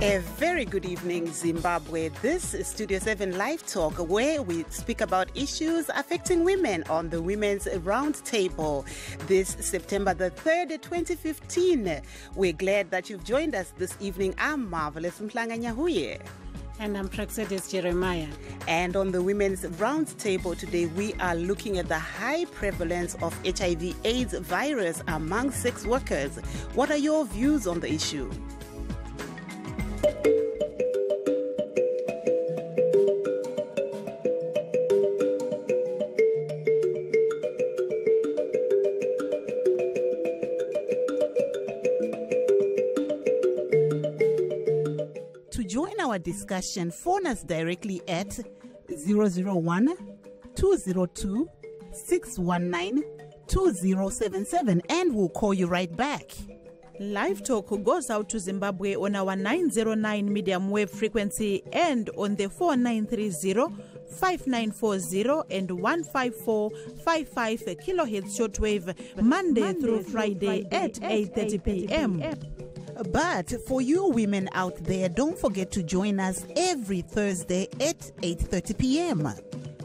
A very good evening, Zimbabwe. This is Studio 7 LiveTalk, where we speak about issues affecting women on the Women's Roundtable. This September the 3rd, 2015. We're glad that you've joined us this evening. I'm Marvelous Mhlanga-Nyahuye. And I'm Praxedis Jeremiah. And on the Women's Roundtable today, we are looking at the high prevalence of HIV/AIDS virus among sex workers. What are your views on the issue? To join our discussion, phone us directly at 001-202-619-2077 and we'll call you right back. LiveTalk goes out to Zimbabwe on our 909 medium wave frequency and on the 4930, 5940 and 15455 kilohertz shortwave Monday through Friday at 8:30 p.m. But for you women out there, don't forget to join us every Thursday at 8:30 p.m.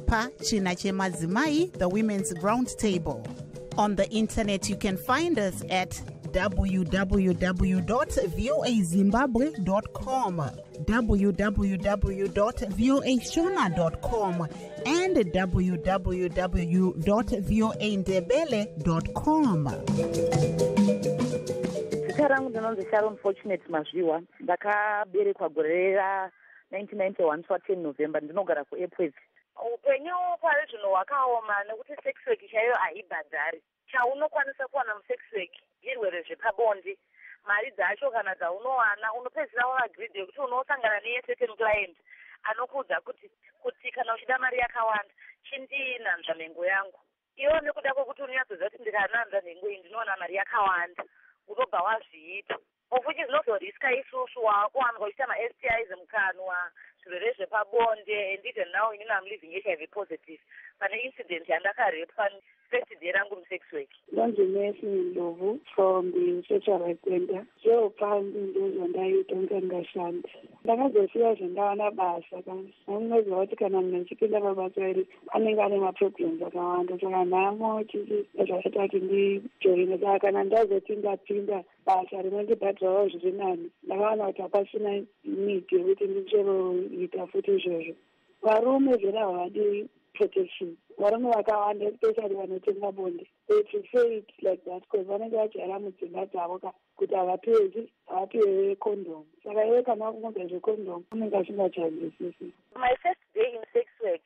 Pa Chinache Mazimai, the Women's Roundtable. On the internet, you can find us at www.voazimbabwe.com, www.voashona.com, and www.voandebele.com. Rangu ndinonzi Sharon Mazvihwa. Ndakaberekwa gore ra 1991 10 November. Ndinogara kuAirport. Upenyu pari zvino hwakaoma nekuti sex work chaiyo haibhadhari. Chaunokwanisa kuwana musex work zvirwere zvepabonde. Mari dzacho kana dzaunowana unopedzisira waagreed kuti unosangana second client anokuudza kuti kana uchida mari yakawanda chindinanzva nhengo yangu. Iwo nekuda kwokuti unyatsoziva kuti ndikananzva nhengo iyi ndinowana mari yakawanda. Unobva wazviita of which is nozoriska isusu wakuwanikwa uchiita ma-STIs mukanwa zvirwere zvepabonde and even now inini I'm living HIV positive pane incident yandakarepwa first day rangu musex work. Ndonzi Messi Ndlovu from the Social Rights Center. Zveupandi ndozvandaita ndingashanda. Ndakazosiya zvendawana basa kana. Ndinoziva kuti kana munhu achipinda mabasa iri anenge ane maproblems akawanda. Saka nhamo zvakaita kuti ndijoine. Saka kana ndazoti ndapinda basa rinondibhadhirawo zviri nani, ndakaona kuti hapasina need yekuti ndichoroita futi izvozvo. Varume zvera havadi protection. Varume vakawanda especially vanotenga bonde. They prefer it like that because vanenge vajaira mudzimba dzavo kuti havapiwe condom. Saka iwe kana wakungodza zvecondom unenge asingachanzwisisi. My first day in sex work,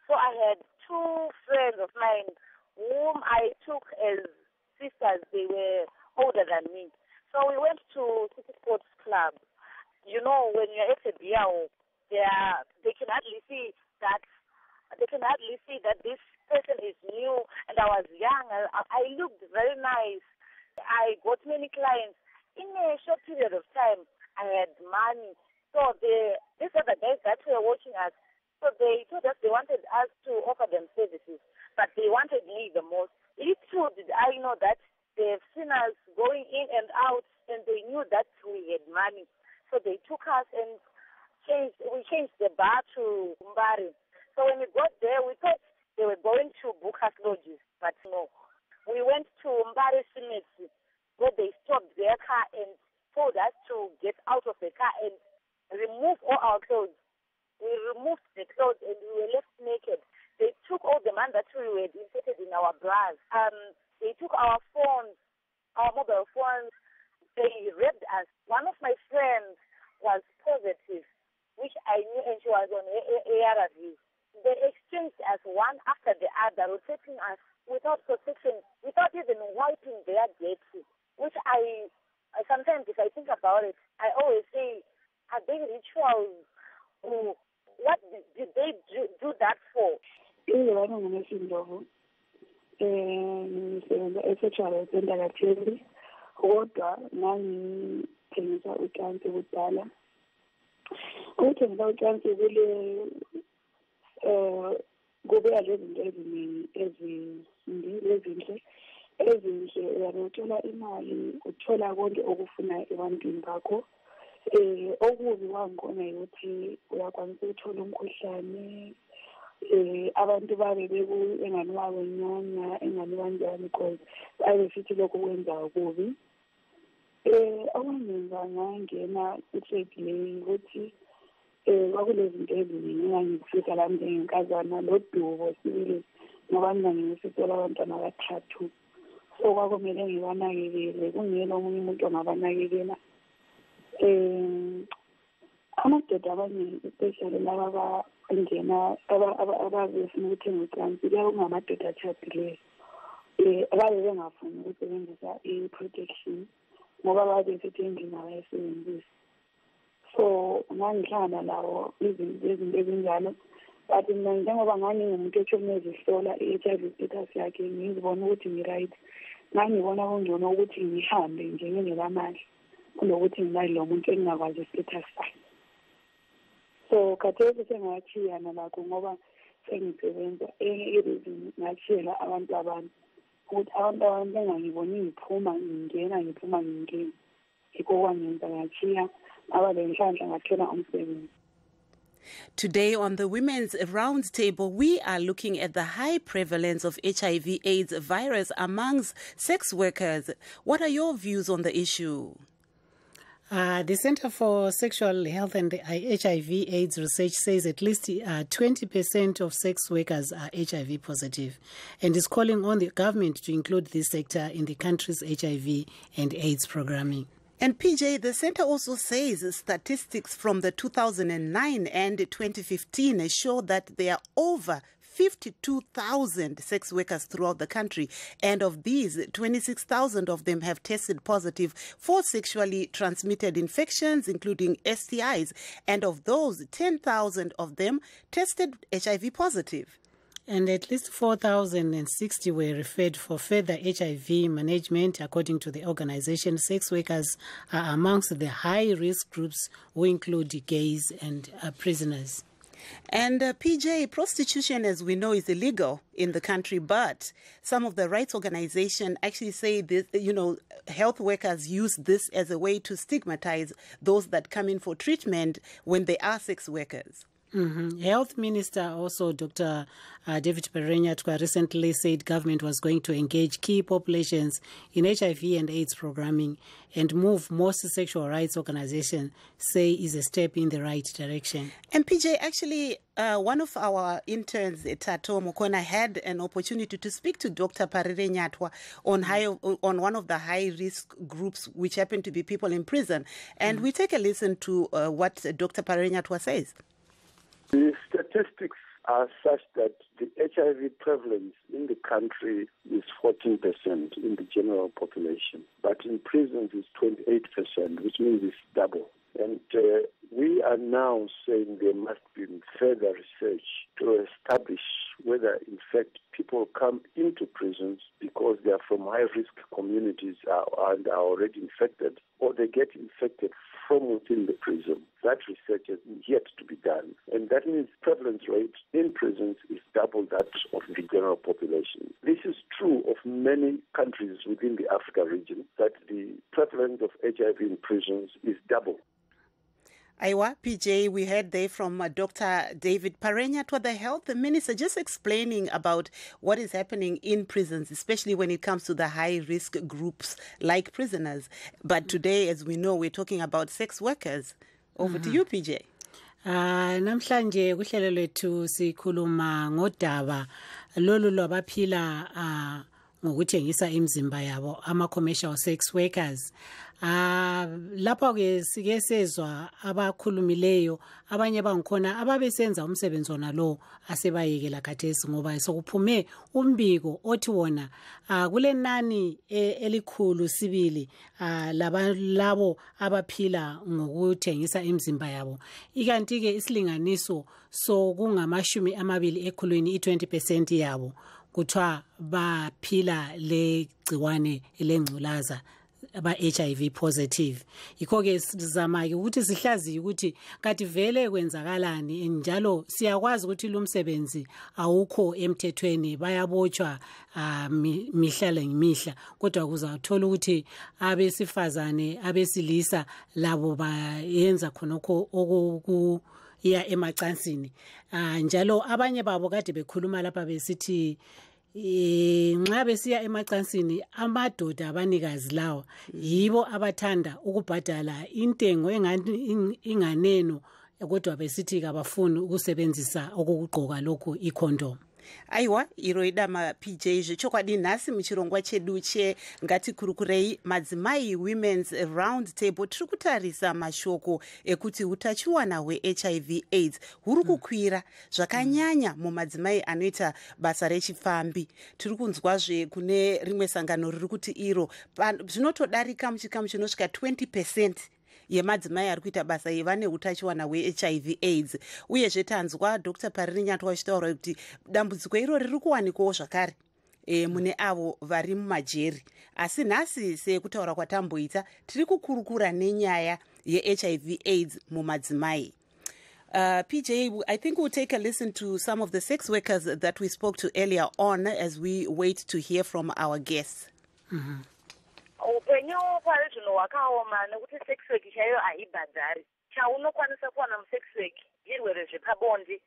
so I had two friends of mine whom I took as sisters. They were older than me. So we went to City Sports Club. You know, when you're at a beer, they can hardly see that this person is new, and I was young. I looked very nice. I got many clients. In a short period of time, I had money. So these are the guys that were watching us. So they told us they wanted us to offer them services, but they wanted me the most. Little did I know that they've seen us going in and out, and they knew that we had money. So they took us and we changed the bar to Mbari. So when we got there, we thought they were going to book us lodges, but no. We went to Mbari Cemetery, where they stopped their car and told us to get out of the car and remove all our clothes. We removed the clothes and we were left naked. They took all the money that we had inserted in our bras. They took our phones, our mobile phones. They raped us. One of my friends was positive, which I knew, and she was on ARV. They exchanged us one after the other, rotating us without protection, without even wiping their dirty, which I sometimes, if I think about it, I always say, are they rituals? What did they do that for? Kodwa ngangithengisa ucansi kudala. Ukuthengisa ucansi kubuya lezinto eziningi ezinhle uyabuthola imali, uthola konke okufuna ebantwini bakho. okubi wangona ukuthi uyakwanisa ukuthola umkhuhlane abantu babe engani wabo nyonya engani kanjani because babe sithi lokho kwenza okubi okungenza ngangena ku-trade leyi ukuthi kwakulezi zinto eziningi engangifisa lami njengenkazana lodubo sibili ngoba mina ngingisithola abantwana abathathu so kwakumele ngibanakekele kungela omunye umuntu ongabanakekela amadoda abaningi especially laba abangena abazefuna ukuthenga ucansi kuyabe kungamadoda atshadileyo ababe bengafuni ukusebenzisa i-protection ngoba babe sithi endlini abayisebenzisi so ngangihlangana lawo izinto ezinjalo but mina njengoba ngangingumuntu ethome ezihlola i-HIV status yakhe ngizibona ukuthi ngi-right ngangibona kungcono ukuthi ngihambe nje ngingelamandla kunokuthi nginalo muntu engingakwazi i-status sakhe so khathesi sengachiyana lakho ngoba sengisebenza i-reason ngachiyela abantu ukuthi abantu bengangiboni ngiphuma ngingena yikho kwangenza ngachiya aba lenhlanhla ngathola umsebenzi. Today on the Women's Roundtable, we are looking at the high prevalence of HIV/AIDS virus amongst sex workers. What are your views on the issue? The Center for Sexual Health and HIV/AIDS Research says at least 20% of sex workers are HIV positive and is calling on the government to include this sector in the country's HIV and AIDS programming. And PJ, the center also says statistics from the 2009 and 2015 show that there are over 52,000 sex workers throughout the country, and of these, 26,000 of them have tested positive for sexually transmitted infections, including STIs, and of those, 10,000 of them tested HIV positive. And at least 4,060 were referred for further HIV management. According to the organization, sex workers are amongst the high-risk groups who include gays and prisoners. And PJ, prostitution, as we know, is illegal in the country, but some of the rights organizations actually say this, health workers use this as a way to stigmatize those that come in for treatment when they are sex workers. Mm-hmm. Health Minister also, Dr. David Pfupa, recently said government was going to engage key populations in HIV and AIDS programming and move most sexual rights organizations say is a step in the right direction. And PJ, actually, one of our interns at Tato Mokona had an opportunity to speak to Dr. Pfupa on one of the high-risk groups, which happen to be people in prison. And we take a listen to what Dr. Pfupa says. The statistics are such that the HIV prevalence in the country is 14% in the general population, but in prisons it's 28%, which means it's double. And we are now saying there must be further research to establish whether, in fact, people come into prisons because they are from high-risk communities and are already infected, or they get infected from within the prison. That research is yet to be done. And that means prevalence rate in prisons is double that of the general population. This is true of many countries within the Africa region, that the prevalence of HIV in prisons is double. Aiwa, PJ, we heard there from Dr. David Pfupa, the health minister, just explaining about what is happening in prisons, especially when it comes to the high-risk groups like prisoners. But today, as we know, we're talking about sex workers. Over to you, PJ. Namhlanje kuhlelo lethu sikhuluma ngodaba lolu lwabaphila ngokuthengisa imizimba yabo, ama-commercial sex workers. Lapho ke sike sezwa abakhulumileyo abanye bangikhona ababesenza umsebenzi wona lo asebayekela khathesi ngoba sokuphume umbiko othi wona kulenani elikhulu sibili labo abaphila ngokuthengisa imizimba yabo, ikanti ke isilinganiso so kungamashumi amabili ekhulwini 20% yabo kuthiwa baphila legciwane lengculaza aba-HIV positive. Yikho-ke sizama-ke ukuthi sihlaziye ukuthi kathi vele kwenzakalani, njalo siyakwazi ukuthi lo msebenzi awukho emthethweni, bayabotshwa mihla ngemihla, kodwa kuzathola ukuthi abesifazane abesilisa labo bayenza khonokho okuya emacansini. Njalo abanye babo kade bekhuluma lapha besithi nxa besiya emacansini amadoda abanikazi lawo yibo abathanda ukubhadala intengo inganeno, kodwa besithi kabafuni ukusebenzisa okugqoka lokhu ikondom. Aiwa, iro idama PJ zvechokwadi nhasi muchirongwa chedu ngatikurukirei madzimai Women's Roundtable. Tiri kutarisa mashoko ekuti utachiwana hwe-HIV AIDS huri kukwira zvakanyanya mumadzimai anoita basa rechipfambi. Tiri kunzwazve kune rimwe sangano riri kuti iro zvinotodarika muchikamu chinosvika 20% yemadzimai ari kuita basa vane utachiwana hwe-HIV AIDS. Uyezve tanzwa Dr. Pariri Nyatwa achitaura kuti dambudziko iro riri kuwanikwawo zvakare mune avo vari mumajeri. Asi nhasi sekutaura kwatamboita tiri kukurukura nenyaya ye-HIV AIDS mumadzimai. PJ, I think we'll take a listen to some of the sex workers that we spoke to earlier on as we wait to hear from our guests. Upenyu pari zvino hwakaoma nekuti sex work chaiyo haibhadhari. Chaunokwanisa kuwana musex work zvirwere zvepabonde.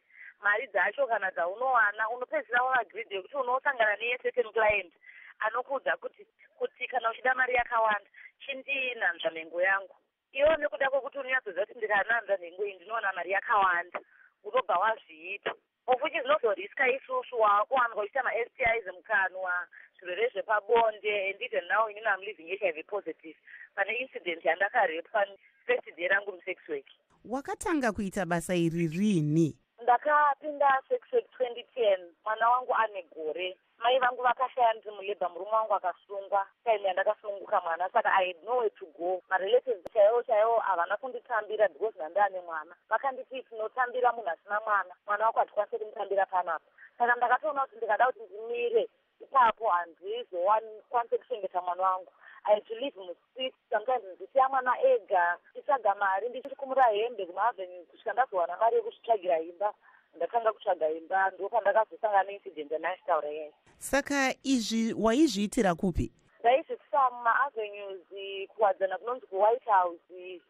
Mari dzacho kana dzaunowana unopedzisira waagreed kuti unosangana neye-second client anokuudza kuti kana uchida mari yakawanda chindinanzva nhengo yangu. Iwo nekuda kwokuti unyatsoziva kuti ndikananzva nhengo iyi ndinowana mari yakawanda, unobva wazviita. Ofuchi zvinozoriska isusu wakuwanikwa uchita ma-STIs mukanwa, zvirwere zvepabonde, and even now inini I'm living HIV positive. Pane incident yandakarepwa first day rangu musex work. Wakatanga kuita basa iri rini? Ndakapinda sex work 2010, mwana wangu ane gore. Mai vangu vakashaya ndiri mulebha, murume wangu akasungwa. Time yandakasunguka mwana, saka I had nowhere to go. Marelatives chaiwo havana kunditambira because ndandane mwana. Vakanditi tinotambira munhu asina mwana. Mwana wako hatikwanisi kumutambira panapa. Saka ndakatoona kuti ndikada kuti ndimire ipapo handizokwanise kuchengeta mwana wangu. I had to live mustreet, sometimes ndisiya mwana ega, nditsvaga mari, ndichikumura hembe kumaavhenyu kusvika ndazowana mari yekusvitsvagira imba. Ndakanga kutsvaga imba, ndopandakazosangana neincident yandaitaura yai. Saka izvi waizviitira kupi? Ndaizvitisa mumaavenues kuwadzana kunonzi kuWhite House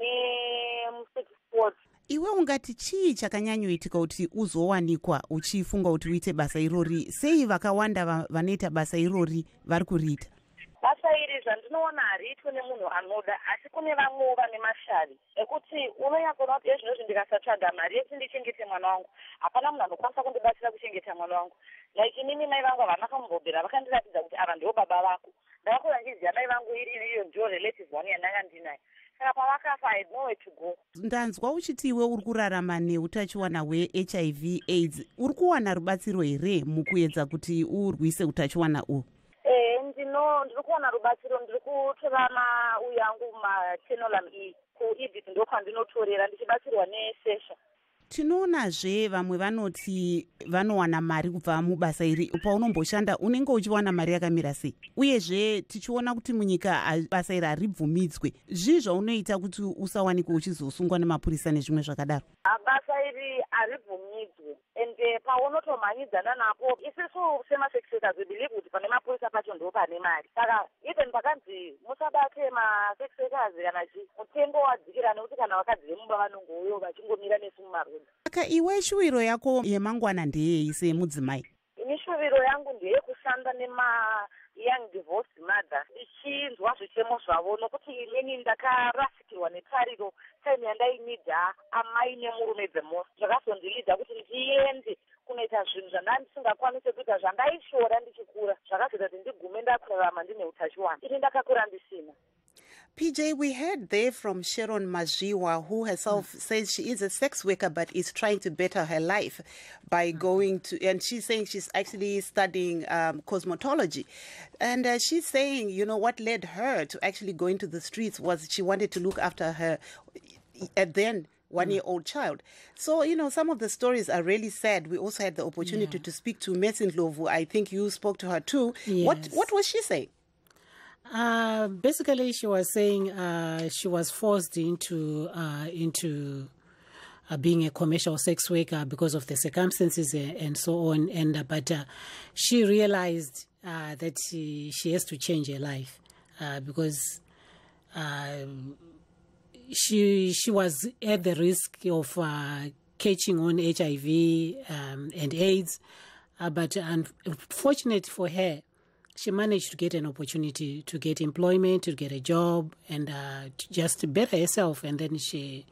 nemucity sports. Iwe ungati chii chakanyanyoitika kuti uzowanikwa uchifunga kuti uite basa irori? Sei vakawanda vanoita basa irori vari kuriita? Basa iri zvandinoona hariitwe nemunhu anoda, asi kune vamwewo vane mashavi ekuti unonyatsoona kuti ezvinozvi ndikasatsvaga mari yekuti ndichengete mwana wangu, hapana munhu anokwanisa kundibatsira kuchengeta mwana wangu. Like inini mai vangu havana kambobhera, vakandiratidza kuti ava ndivo baba vako. Ndakakura ndichiziva mai vangu iyo ndiyo relative one yandanga ndinayo. Saka pavakafa I had nowhere to go. Ndanzwa uchiti iwe uri kurarama neutachiwana hwe-HIV AIDS. Uri kuwana rubatsiro here mukuedza kuti urwise utachiwana uhu? Ndiri kuwana rubatsiro, ndiri kutora uyu yangu matenolam kuEdith, ndokwandinotorera ndichibatsirwa nesesha. Tinoonazve vamwe vanoti vanowana mari kubva mubasa iri. Paunomboshanda unenge uchiwana mari yakamira sei? Uyezve tichiona kuti munyika basa iri haribvumidzwe. Zvii zvaunoita kuti usawanikwe uchizosungwa nemapurisa nezvimwe zvakadaro? Basa iri haribvumidzwe, ende paunotomhanyidzana napo isusu sema-sex workers we believe kuti pane mapurisa pacho ndo pane mari. Saka even pakanzi musabate ma-sex workers kana mutengo wadzikira, nekuti kana vakadzi vemumba vanongouyo vachingomira nesu mumarunda. Saka iwe shuwiro yako yemangwana ndeyei semudzimai? Ini shuwiro yangu ndeyekushanda young divorced mothers, ichinzwa zvichemo zvavo, nokuti inini ndakarasikirwa netariro time yandainidha amai nemurume dzemose. Zvakazondilidza kuti ndiende kunoita zvinhu zvandandisingakwanisi kuita zvandaishora ndichikura, zvakazoita kuti ndigume ndakurarama ndine utachiwana. Ini ndakakura ndisina. PJ, we heard there from Sharon Mazvihwa, who herself says she is a sex worker but is trying to better her life by going to, and she's saying she's actually studying cosmetology. And she's saying, you know, what led her to actually go into the streets was she wanted to look after her then one-year-old child. So, you know, some of the stories are really sad. We also had the opportunity to speak to Mesin Lovu. I think you spoke to her too. Yes. What was she saying? Basically, she was saying she was forced into being a commercial sex worker because of the circumstances and so on. And but she realized that she has to change her life because she was at the risk of catching on HIV and AIDS. But unfortunately for her, she managed to get an opportunity to get employment, to get a job, and just to better herself. And then she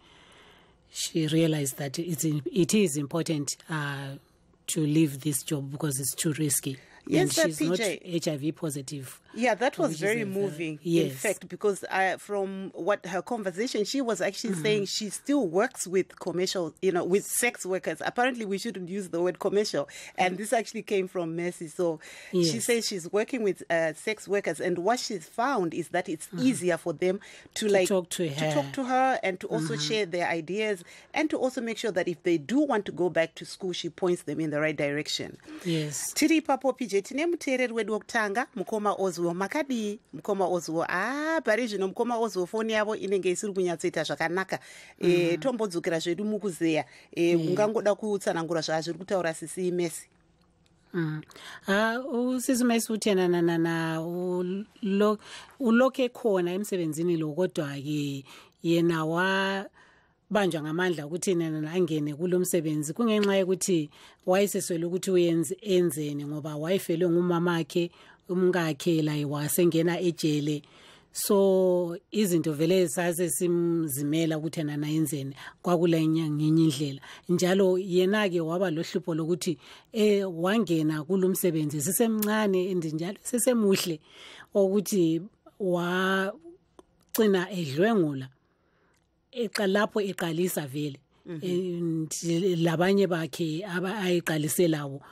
realized that it is important to leave this job because it's too risky. Yes, and she's PJ. not HIV positive. Yeah, that was very moving, yes. in fact, because from what her conversation, she was actually saying she still works with commercial, with sex workers. Apparently, we shouldn't use the word commercial. And this actually came from Mercy. So she says she's working with sex workers. And what she's found is that it's easier for them to talk to her and to also share their ideas and to also make sure that if they do want to go back to school, she points them in the right direction. Yes. Tiri papo PJ, tine muteereri wedu wokutanga, Mukoma Ozwo. Makadi Mukoma Ozwo. Pari zvino Mukoma Ozwo foni yavo inenge isiri kunyatsoita zvakanaka. Tombodzokera zvedu mukuzeya. Ungangoda kutsanangura zvazviri kutaura sisi Messi. Usisi Messi uthenana uloke khona emsebenzini lo kodwa ke yena wabanjwa ngamandla ukuthi angene kulomsebenzi kungenxa yokuthi wayeseswele ukuthi enzeni ngoba wayefelwe ngumamakhe umkakhe la wasengena ejele. So izinto vele sase simzimela ukuthi nana yenzeni kwakule ngenye indlela njalo yena ke waba lohlupho lokuthi wangena kulomsebenzi sisemncane njalo sesemuhle ukuthi wagcina edlwengula lapho eqalisa vele labanye bakhe abayiqalise lawo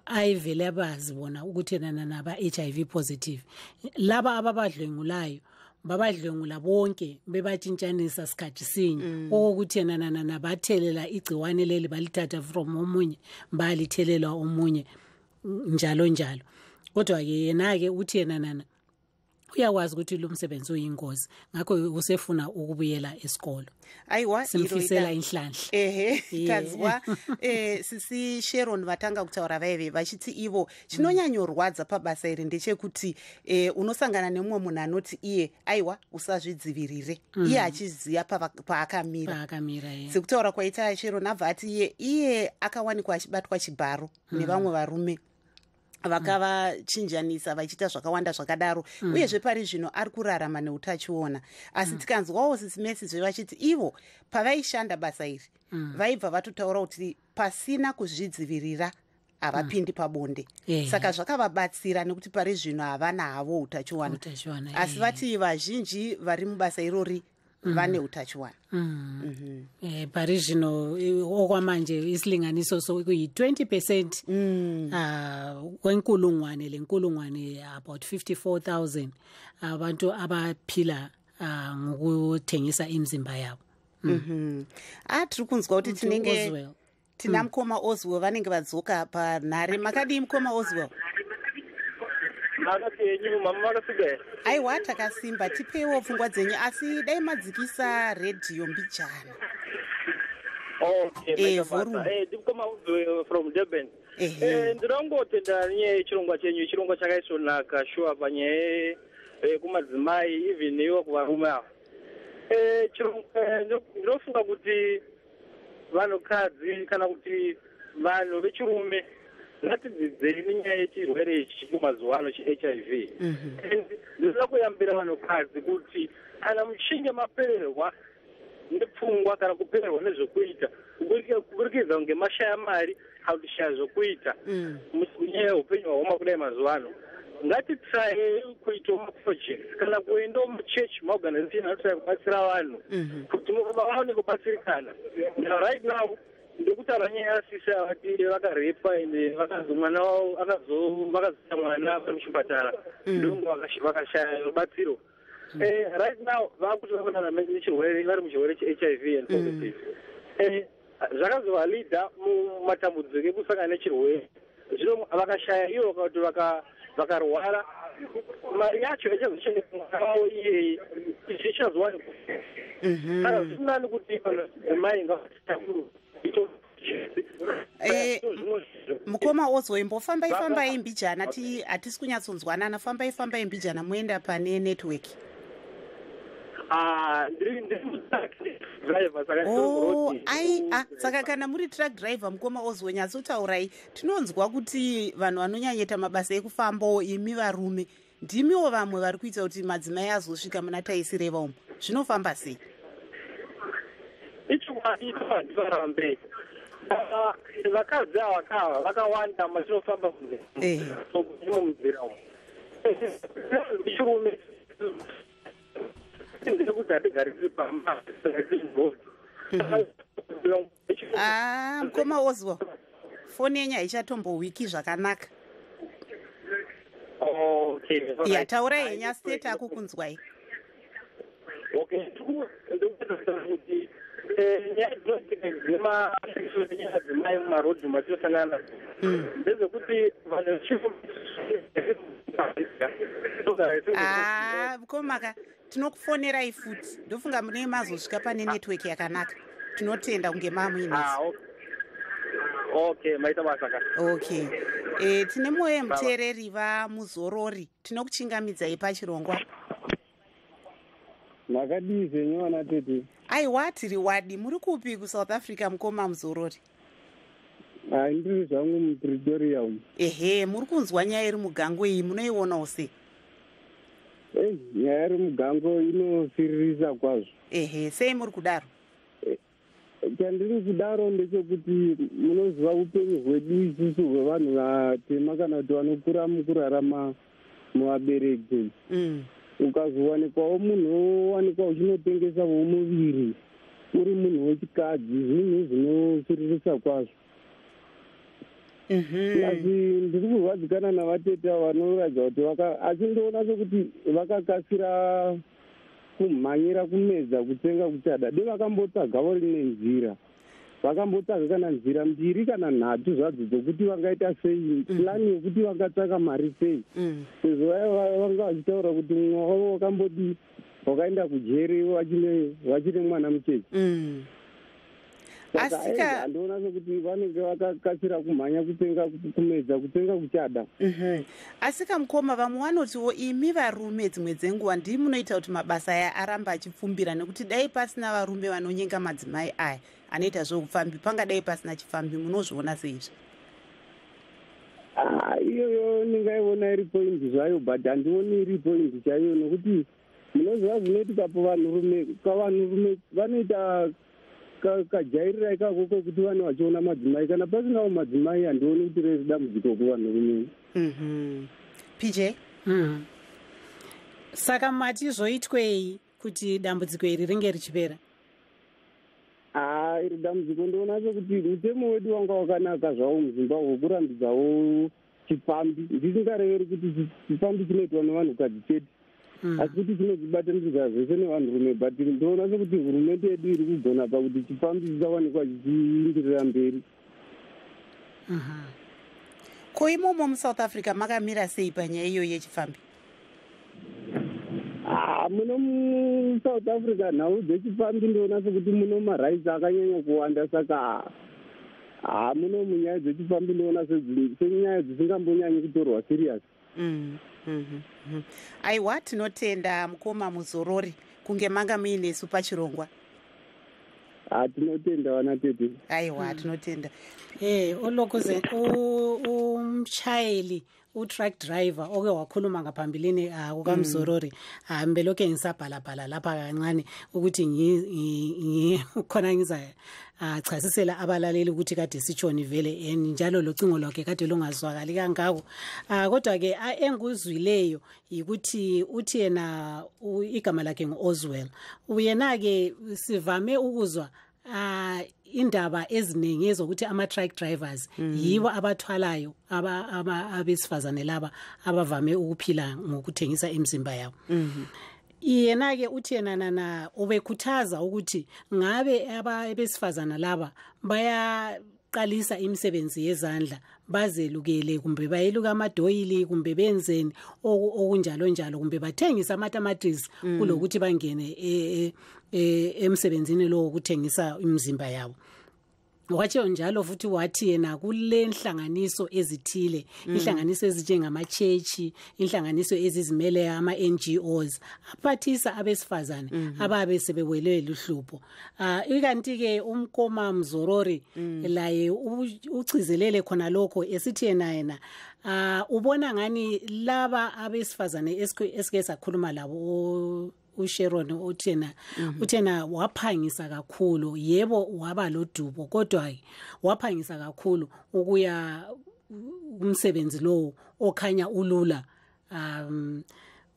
ayivele abazibona ukuthi naba HIV positive. Laba ababadlwengulayo babadlwengula bonke bebatshintshanisa sikhathi sinye ukuthi nabathelela igciwane leli balithatha from omunye balithelela omunye njalo njalo. Kodwa ke yena ke uthi yena uyakwazi ukuthi lo msebenzi uyingozi ngakho usefuna ukubuyela esikolo. Aiwa simfisela inhlanhla. Tazwa sisi Sharon vatanga kutaura vaive vachiti ivo chinonyanyorwadza pabasa iri ndechekuti unosangana nemumwe munhu anoti iye aiwa usazvidzivirire iye achiziya paakamira sekutaura kwaita Sharon abva ati iye akawanikwa achibatwa chibharo nevamwe varume vakavachinjanisa vachiita zvakawanda zvakadaro uyezve pari zvino ari kurarama neutachiona. Asi tikanzwawo sisi Messi zvevachiti ivo pavaishanda basa iri vaibva vatotaura kuti pasina kuzvidzivirira havapindi pabonde. Saka zvakavabatsira nekuti pari zvino havana havo utachiona. Asi vati vazhinji vari mubasa irori vane utachiwana. Pari zvino okwamanje isilinganiso so kuyi-20% kwenkulungwane lenkulungwane about 54,000 abantu abaphila ngokuthengisa imizimba yabo. Tiri kunzwa kuti tinenge tina Mukoma Ozwo vanenge vadzoka panhare. Makadii Mukoma Ozwo? Aiwa takasimba, tipewo pfungwa dzenyu asi dai madzikisa redhiyo mbichana. Ndikoma from Durban. Ndinongotenda nyaya yechirongwa chenyu, chirongwa chakaisvonaka shuwa panyaya kumadzimai even neiwo kuvarume ava. Ndinofunga kuti vanhukadzi kana kuti vanhu vechirume ngatidzidzei nenyaya yechirwere ichi kumazuva ano che-HIV. Ndinoda kuyambira vanhukadzi kuti kana muchinge mapererwa nepfungwa kana kupererwa nezvokuita kuburikidza ngemashaya mari kana kuti shaya zvokuita munyaya yeupenyu hwahoma kudai mazuva ano, ngatitsaye kuitawo maprojects kana kuendawo muchechi maorganization anotsaye kubatsira vanhu kuti vaone kubatsirikana. Right now ndokutaura nyaya yasisi avati vakarepa ende mwana wavo vakazita mwana vari muchipatara ndongo vakashaya rubatsiro. Right now vakuti vakonana nechirwere vari muchirwere che-HIV and positive. Zvakazovaleadha mumatambudziko ekusangana nechirwere zvino vakashaya ivo kuti vakarwara mari yacho echazoshandisa mwawo iye zvichazowani kana zvisinani kuti mai ngavatakuru mukoma ozoimbofambai mbijana hatisi kunyatsonzwanana fambai mbijana moenda pane network. Saka kana muri truck driver mukoma ozonyatsotaurayi tinonzwa kuti vanhu vanonyanyeta mabasa ekufambawo imi varume ndimiwo vamwe vari kuita kuti madzimai azosvika muna taisireva umo zvinofamba sei? ichokwadivarambe vakadzi avakava vakawanda matinofamba mumuzira umo ichirume mukoma ozwa foni yenyu haichatombowiki zvakanaka. Taurai henya state akukunzwai. Mukomaka tinokufonerai futi ndofunga mune mazosvika pane network yakanaka tinotenda kunge mamuinesi. Okay. Tine moyo muteereri vaMuzorori tinokuchingamidzai pachirongwa. Makadii zvenyu vana tete? Aiwa tiri wadi muri kupi kuSouth Africa mukoma Muzorori? Ndiri zvangu muPretoria umu. Ehe, muri kunzwa nyaya iri mugango iyi munoionawo sei? Nyaya iri mugango inofiririsa kwazvo. Ehe, sei muri kudaro? Chandiri kudaro ndechekuti munoziva upenyu hwedu isusu hwevanhu vatema kana kuti vanokura mukurarama muvabereki. Ukazowanikwawo munhu wowanikwa uchinotengesawo muviri uri munhu wechikadzi zvinhu zvinofiririsa kwazvo. Asi ndiri kurwadzikana navateta vanoratidza kuti achindoona sokuti vakakasira kumhanyira kumedza kutsenga kuchada vakambotsagawo rimwe nzira vakambotsvaga kana nzira mbiri kana nhatu zvadzo dzokuti vangaita sei plani yekuti vangatsvaka mari sei sezvo vanga vachitaura kuti mumwe wavo wakambodi wakaenda kujeri vachiri mwana mucheche. Saka andoona sokuti vanenge vakakasira kumhanya kumedza kutsenga kuchada. Asika mukoma vamwe vanotiwo imi varume dzimwe dzenguva ndii munoita kuti mabasa aya aramba achipfumbira nekuti dai pasina varume vanonyenga madzimai aya anoita zvokufambi pangadai pasina chifambi munozviona seizvo? Iyoyo ndingaiona iri poindi zvayo but handioni iri poindi chaiyo nekuti munoziva zvinoitikapo vanhurume vanoita kajairira ikakoko kuti vanhu vachiona madzimai kana pasinawo madzimai handioni kuti rezi dambudziko kuvanhurume. PJ? Saka matizvoitwei kuti dambudziko iri ringe richipera? Iri dambudziko ndoona sekuti mutemo wedu wanga wakanaka zvawo muZimbabwe kurambidzawo chifambi. Ndisingareveri kuti chifambi chinoitwa nevanhukadzi chete asi kuti chinodzibatanidza zvese nevanhurume but ndoona sekuti hurumende yedu iri kugona pakuti chifambi chisawanikwa chichiindirira mberi. Ko imomo muSouth Africa makamira sei panyaya iyoyo yechifambi? Muno muSouth Africa nhau dzechifambi ndoona sekuti muno maraitsi akanyanya kuwanda saka muno munyaya dzechifambi ndoona senyaya dzisingambonyanyi kutorwa serious. Aiwa tinotenda mukoma Muzorori kunge manga muinesu pachirongwa. Tinotenda vana tete. Aiwa tinotenda. Ulokuze umshayeli truck driver oke wakhuluma ngaphambilini kukaMzorori mbeloke ngisabhalabhala lapha kancane ukuthi khona chasisela abalaleli ukuthi kade sitshoni vele njalo locingo lwakhe kade lungazwakali kangako kodwa ke enguzwileyo ukuthi uthi yena igama lakhe nguOswell uyena ke sivame ukuzwa indaba eziningi ezokuthi ama-truck drivers yibo abathwalayo abesifazane laba abavame ukuphila ngokuthengisa imizimba yabo. Yena-ke uthi yena ubekhuthaza ukuthi ngabe abesifazana laba qalisa imisebenzi yezandla bazelukele kumbe bayeluka amadoyili kumbe benzeni okunjalo njalo kumbe bathengisa amatamatisi kulokuthi bangene emsebenzini lo ukuthengisa imizimba yabo. Watsho njalo futhi wathi yena kule nhlanganiso ezithile, inhlanganiso ezinjengama-church, inhlanganiso ezizimele ama-NGOs aphathisa abesifazane ababe sebewelwe luhlupho. Ikanti-ke umkoma Mzorori laye ucizelele khona lokho esithi yena ubona ngani laba abesifazane esike sakhuluma labo uSharon uthena waphangisa kakhulu, yebo waba lodubo kodwa waphangisa kakhulu ukuya umsebenzi lo okhanya ulula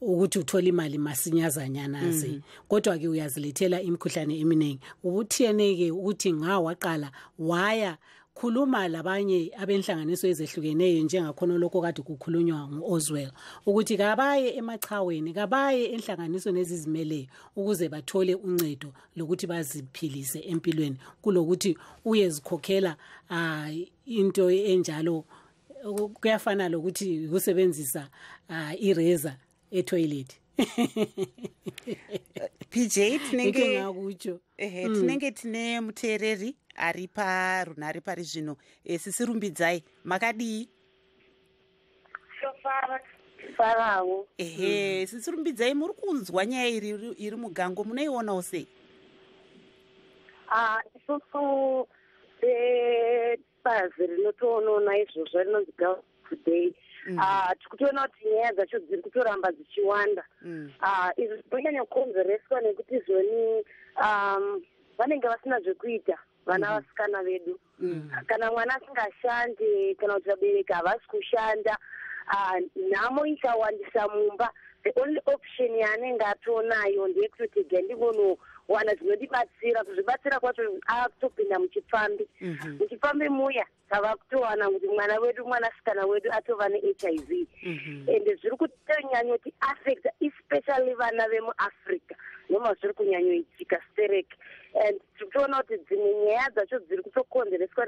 ukuthi uthola imali masinyazanyana ze kodwa ke uyazilethela imikhuhlane eminingi. Ubutheneke ukuthi ngawaqala waya khuluma labanye abenhlanganiso ezehlukeneyo njengakhona lokho kade kukhulunywa ngoOswell ukuthi kabaye emachaweni, kabaye enhlanganiso nezizimeleyo ukuze bathole uncedo lokuthi baziphilise empilweni kulokuthi uyezikhokhela into enjalo. Kuyafana lokuthi usebenzisa ireza etoilet. PJ tinenge tine muteereri ari parunhare pari zvino. Sisi Rumbidzai, makadii? Farawo. Sisi Rumbidzai, muri kunzwa nyaya iri mugango, munoionawo sei? Isusu bazi rinotoonona izvozvo rinonzi Girls Today. Tikutoona kuti nyaya dzacho dziri kutoramba dzichiwanda. Izvi zvinonyanya kukonzereswa nekuti zvoni vanenge vasina zvekuita vana vasikana vedu. Kana mwana asingashande kana kuti vabereki havasi kushanda, nhamo ikawandisa mumba, the only option yaanenge atoonayo ndeyekutoti ndingonowana zvinodibatsira. Kuzvibatsira kwacho akutopinda muchipfambi. Muchipfambi muya tava kutowana kuti mwana wedu, mwanasikana wedu atova neHIV. Ende zviri kutonyanya kuti affect especially vana vemuAfrica noma zviri kunyanyoitika stereki. And tikutoona kuti dzimwe nyaya dzacho dziri kutokonzereswa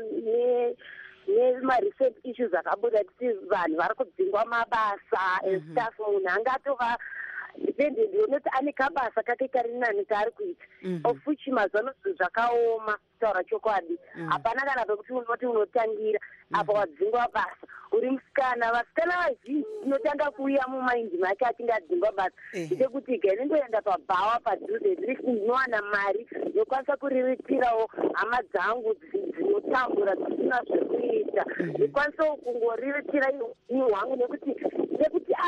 nemarecent issues akabuda kuti vanhu vari kudzingwa mabasa and stuff. Munhu angatova dependent unoti ane kabasa kake kari nani kaari kuita, of which mazuva zvakaoma kutaura chokwadi. Hapana kana pekuti unoti unotangira apa wadzingwa basa uri musikana. Vasikana vazhinji unotanga kuuya mumaindi make atingadzingwa basa ndechekuti gainondoenda pabhawa padhuze ndinowana mari yokwanisa kuriritirawo hama dzangu dzinotambura dzisina zvekuita, ndikwanisawo kungoriritira upenyu hwangu nekuti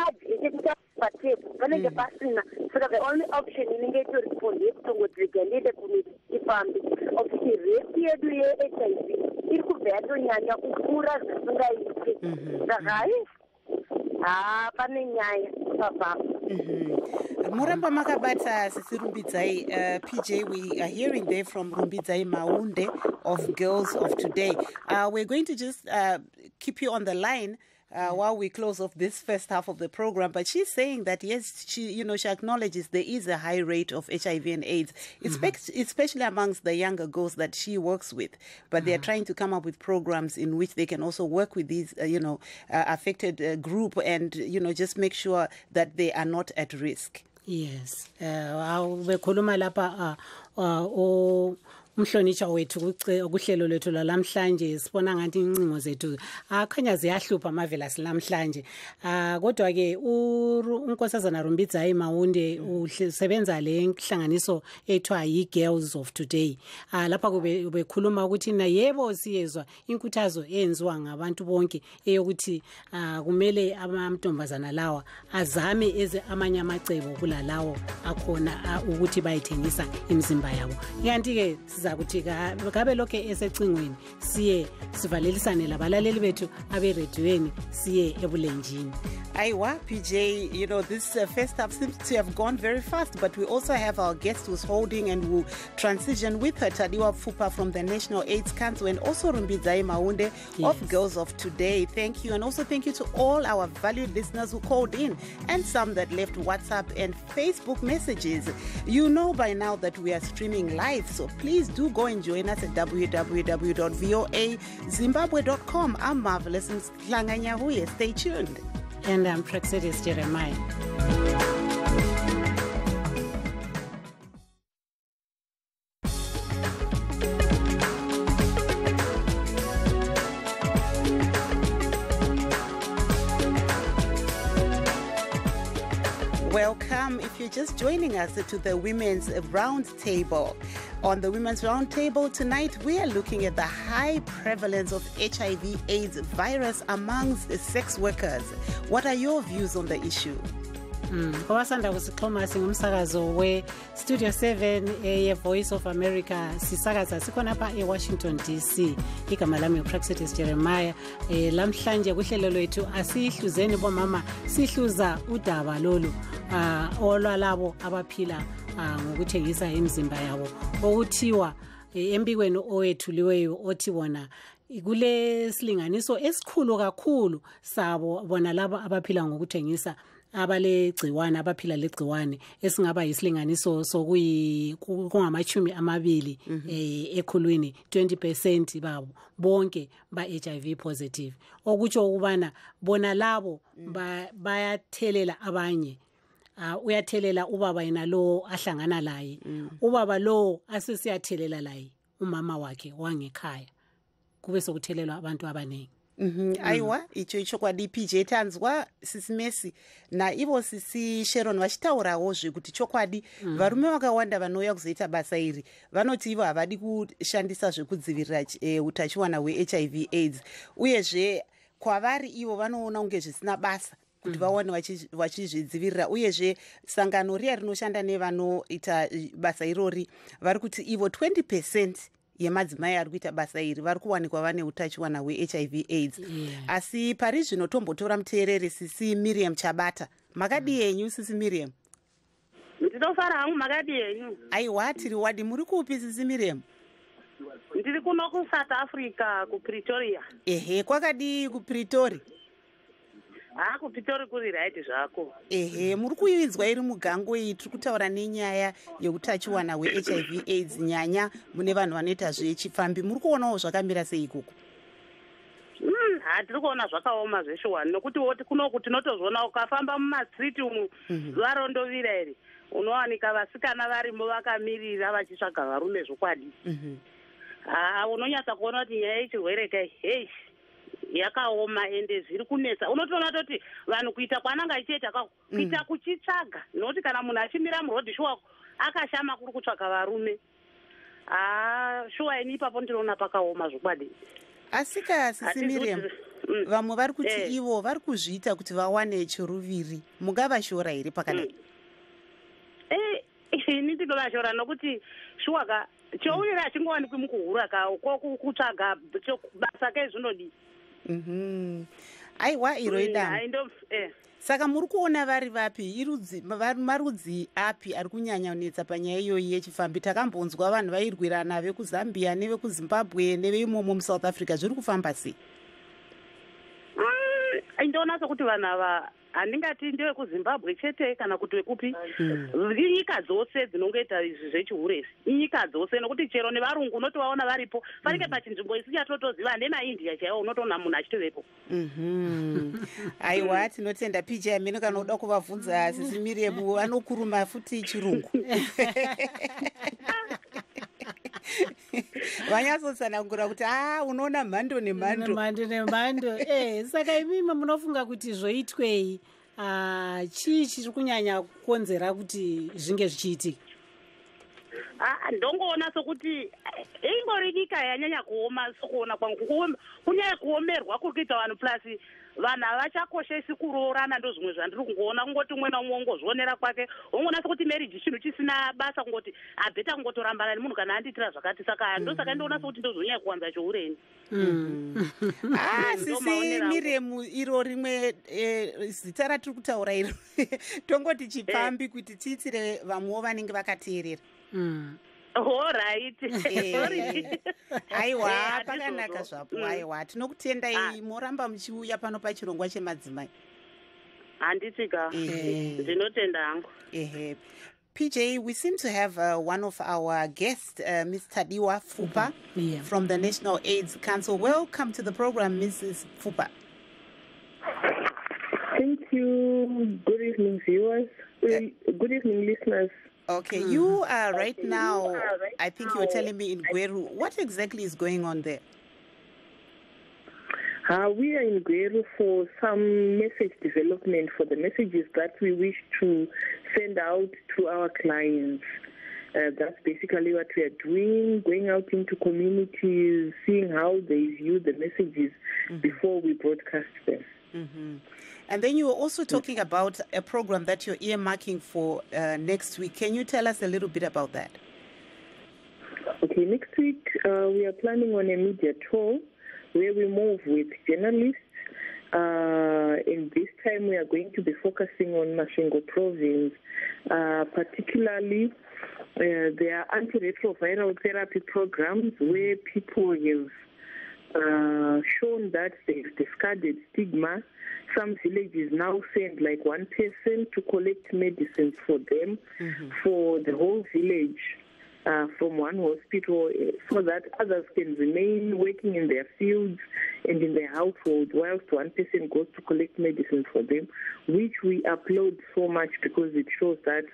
adye chekuti patepu panenge pasina. Saka the only option inenge itoripo ndeyekutongotirega ndiende kunechipambi okuti repi yedu yeHIV iri kubva yatonyanya kukura zvisingaite. Saka pane nyaya papapo. Muramba makabata Sisi Rumbidzai. PJ, we are hearing there from Rumbidzai Maunde of Girls of Today. We're going to just keep you on the line while we close off this first half of the program, but she's saying that yes, she acknowledges there is a high rate of HIV and AIDS, especially amongst the younger girls that she works with. But they are trying to come up with programs in which they can also work with these, affected group and just make sure that they are not at risk. Yes. Bekhuluma lapha umhlonitsha wethu kuhlelo lethu lamhlanje sibona ngathi incingo zethu akhanya ziyahlupha amavela silamhlanje. Kodwa ke unkosazana Rumbidzai Maunde usebenza le nhlanganiso ethiwa yi-Girls of Today. Lapha bekhuluma ukuthi na yebo siyezwa inkuthazo eyenziwa ngabantu bonke eyokuthi kumele amantombazana lawa azame amanye amacebo kulalawo akhona ukuthi bayithengisa imizimba yabo. Kanti ke sizakuthi kabe lokho esecingweni siye sivalelisane labalaleli bethu aberedweni siye ebulenjini. Aiwa, PJ, this first half seems to have gone very fast, but we also have our guest who's holding and will transition with her, Tadiwa Pfupa from the National AIDS Council, and also Rumbidzai Maunde of Girls of Today. Thank you. And also thank you to all our valued listeners who called in and some that left WhatsApp and Facebook messages. You know by now that we are streaming live, so please do go and join us at www.voazimbabwe.com. I'm Marvelous Mslanganyahuye. Stay tuned. And I'm Praxedis Jeremiah. Welcome if you're just joining us to the Women's Roundtable. On the Women's Roundtable tonight, we are looking at the high prevalence of HIV/AIDS virus amongst sex workers. What are your views on the issue? Kwasanda kusixhoma singumsakazo we-Studio 7 ye-Voice of America. Sisakaza sikhona pha e-Washington DC. Igama lami uPraxedis Jeremiah. Lamhlanje kuhlelo lwethu asihluzeni bomama, sihluza udaba lolu olwalabo abaphila ngokuthengisa imizimba yabo. Okuthiwa embikweni owethuliweyo othi bona kule silinganiso esikhulu kakhulu sabo bona laba abaphila ngokuthengisa abalegciwane abaphila legciwane esingaba yisilinganiso kungamachumi amabili ekhulwini 20% babo bonke ba HIV positive, okutsho ukubana bona labo bayathelela abanye. Uyathelela ubaba yena lo ahlangana laye, ubaba lo asesiyathelela laye umama wakhe wangekhaya, kube sokuthelelwa abantu abaningi. Aiwa icho kwa DPJ tanzwa sisimesi na ivo sisi Sharon vachitaurawo zvekuti chokwadi varume vakawanda vanouya kuzoita basa iri vanoti ivo havadi kushandisa zvekudzivirira utachiwana hwe-HIV AIDS, uyezve kwavari ivo vanoona kunge zvisina basa kuti vaone vachizvidzivirira, uyezve sangano riya rinoshanda nevanoita basa irori vari kuti ivo 20% yemadzimai ari kuita basa iri vari kuwanikwa vane utachiwana hwe-HIV AIDS. Asi pari zvino tombotora muteereri sisi Miriam Chabata. Makadi yenyu sisi Miriam? Ndinofara hangu makadi yenyu. Aiwa, tiri wadi. Muri kupi sisi Miriam? Ndiri kuno kuSouth Africa kuPretoria. Ehe, kwakadi kuPretoria? KuPretoria kuri right zvako. Ehe, muri kuivinzwa iri mugango iyi tiri kutaura nenyaya yeutachiwana hwe-HIV AIDS, nyanya mune vanhu vanoita zvechifambi. Muri kuonawo zvakamira sei ikoko? Tiri kuona zvakaoma zveshuwani nokuti woti kunoku tinotozviona ukafamba mumastriti umu varondovira iri unowanika vasikana varimo vakamirira vachitsvaga varume zvokwadi. Unonyatsa kuona kuti nyaya yechirwere kai hei yakaoma ende zviri kunetsa. Unotoona toti vanhu kuita kwananga achiita kuita kuchitsvaga, nokuti kana munhu achimira murodhi shuwa akashama kuri kutsvaga varume, shuwa ini ipapo ndinoona pakaoma zvokwadi. Asika sisi Miriam, vamwe vari kuti ivo vari kuzviita kuti vawane chiruviri, mungavashora here pakadai? Ini ndinovashora nokuti shuwaka chourira achingowanikwi mukuhura kawo kutsvaga basa kai zvinodi. Aiwa iro idambo. Saka muri kuona vari vapi, marudzi api ari kunyanya kunetsa panyaya iyoyi yechifambi? Takambonzwa vanhu vairwirana vekuZambia nevekuZimbabwe neveimomo muSouth Africa, zviri kufamba sei? Ndoona sokuti vanhu ava handingati ndevekuZimbabwe chete kana kuti vekupi, inyika dzose dzinongoita izvi zvechihuresi, inyika dzose, nokuti chero nevarungu unotovaona varipo panenge pachinzvimbo isingatotoziva nemaIndia chaiwo unotoona munhu achitovepo. Aiwa, tinotenda PJ amene kana uda kuvabvunza sisi Miriam vanokuruma futi chirungu. Vanyatsotsanangura kuti unoona mhando nemhando. Saka imimi munofunga kuti zvoitwei? Chii chiri kunyanya kukonzera kuti zvinge zvichiitika? Ndongoona sokuti ingori nyika yanyanya kuoma sokuona kwangu, kunyanya kuomerwa kuri kuita vanhu plus vanhu havachakoshesi kuroorana. Ndo zvimwe zvandiri kungoona, kungoti umwe naumwe ongozvionera kwake, ongoona sokuti marriage chinhu chisina basa, kungoti abheta kungotorambana nemunhu kana andiitira zvakati. Saka ndosaka ndoona sokuti ndozvonyanya kuwanza choureni. Sisi Miriam, iro rimwe zita ratiri kutaura iro tongoti chipambi kuti tiitire vamwewo vanenge vakateerera. Alright. Aiwa, pakanaka zvapo. Aiwa, tinokutendai moramba muchiuya pano pachirongwa chemadzimai. Handisika. Ndinotenda hangu. PJ, we seem to have one of our guests, Ms. Tadiwa Pfupa from the National AIDS Council. Welcome to the program, Mrs. Pfupa. Thank you. Good evening, viewers. Good evening, listeners. Okay, you are right now, I think you were telling me in Gweru. What exactly is going on there? We are in Gweru for some message development for the messages that we wish to send out to our clients. That's basically what we are doing, going out into communities, seeing how they view the messages before we broadcast them. Mm-hmm. And then you were also talking about a program that you're earmarking for next week. Can you tell us a little bit about that? Okay, next week we are planning on a media tour where we move with journalists. In this time we are going to be focusing on Masvingo province, particularly there are antiretroviral therapy programs where people have shown that they've discarded stigma. Some villages now send like one person to collect medicines for them, for the whole village, from one hospital, so that others can remain working in their fields and in their household whilst one person goes to collect medicine for them, which we applaud so much because it shows that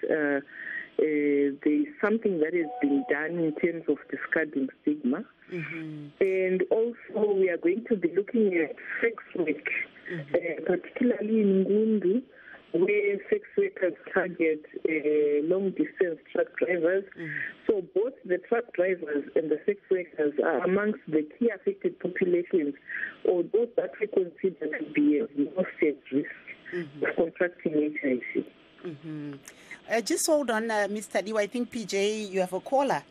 there is something that is being done in terms of discarding stigma. And also we are going to be looking at sex work, particularly in Ngundu, where sex workers target long-distance truck drivers. So both the truck drivers and the sex workers are amongst the key affected populations, or those that we consider to be at most at risk of contracting HIV. Just hold on, Ms. Tadiwa. I think, PJ, you have a caller.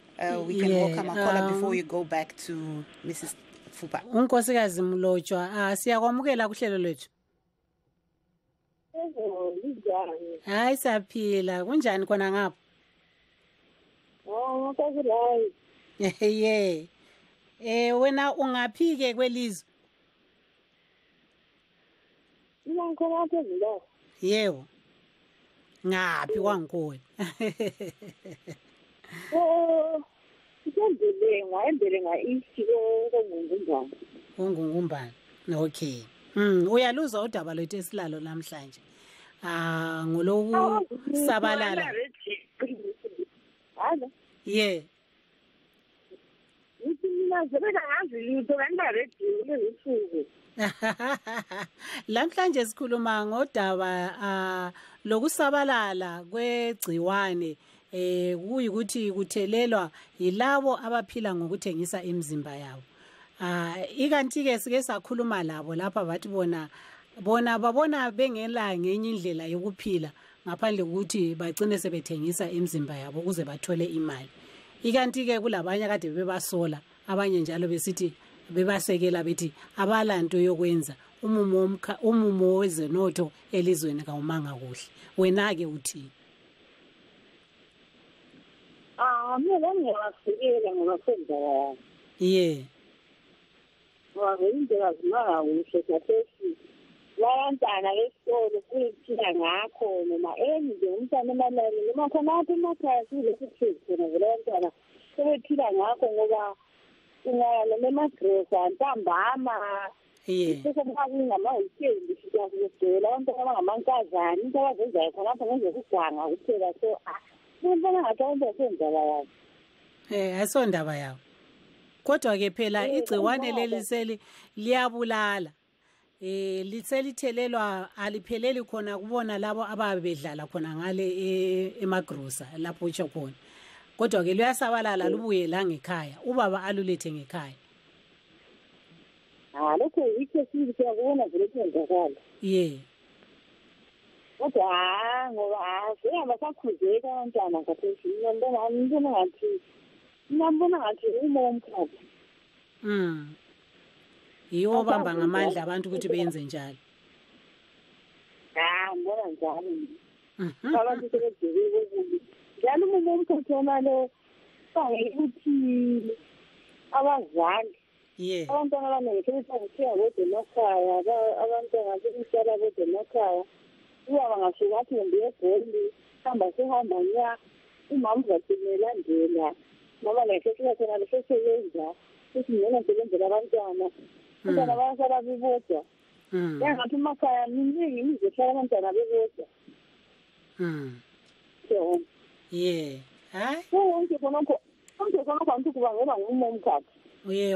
We can welcome a caller before we go back to Mrs. Pfupa. Unkosikazi Mlotshwa, siyakwamukela kuhlelo lwethu. Hayi saphila, kunjani khona ngapha? Nkosi. Wena ungaphi ke kwelizwe? Mina ngikhona phezulu. Yebo. Ngaphi kwangkhona? Ngihambele ishi koNgungumbane. koNgungumbane. Okay. Uyaluza udaba lwethu esilalo namhlanje. Ngoloku sabalala. Hayi. Yeah. Mina zibela ngazi lutho kanti radio lezusuku. Lamhlanje sikhuluma ngodaba lokusabalala kwegciwane kuyikuthi kuthelelwa yilabo abaphila ngokuthengisa imizimba yabo. Ikanti ke sike sakhuluma labo lapha bathi bona babona bengela ngenye indlela yokuphila ngaphandle ukuthi bagcine sebethengisa imizimba yabo ukuze bathole imali. Ikanti ke kulabanye kade bebasola, abanye njalo besithi bebasekela bethi abalanto yokwenza umumo wezenotho elizweni kawumanga kuhle. Wena ke uthi? Mina ngiyasikela ngoba senza. Yeah. Indlela zimanga kuhle kathesi. Bayantana lesikole kuyiphila ngakho noma nje umntana emalani noma khonapha emakhaya kulesithi khona abantwana sebephila ngakho ngoba ungaya nemagrosa ntambama sekumangama-weekend sikuzogcwela abantwana abangamankazana into abazenzayo khonapha ngezokuganga kuphela. So ngibona ngathi abantu basendaba yabo. Ayisondaba yabo. Kodwa ke phela igciwane leli liyabulala. Liselithelelwa alipheleli khona kubona labo ababedlala khona ngale emagrosa lapho utsho khona. Kodwa ke luyasabalala lubuye la ngekhaya. Ubaba alulethe ngekhaya. Lokho yikho siyakubona vele kwenzakala. Yeah. Kodwa ngoba seyabasakhuzeka abantwana kathesi. Ngibona ngathi uma umkhathi. Yiwo bamba ngamandla abantu ukuthi benze njalo. Ngibona njalo. Abantu sebejike ukuthi njalo uma umkhathi wamalo ukuthi abazali. Yeah. Abantwana abaningi sebesakuthiya kodwa emakhaya, abantwana sebesala kodwa emakhaya. Ubaba ngasuka athi ngiye eGoli, hamba nya umama uzakumelandela noma lesesiyakona leseseyenza ukuthi mina ngisebenzela abantwana abantwana bayasala bebodwa yangathi emakhaya miningi imizohlala abantwana bebodwa so hayi wonke khonokho abantu kubangela ngumumo omkhathi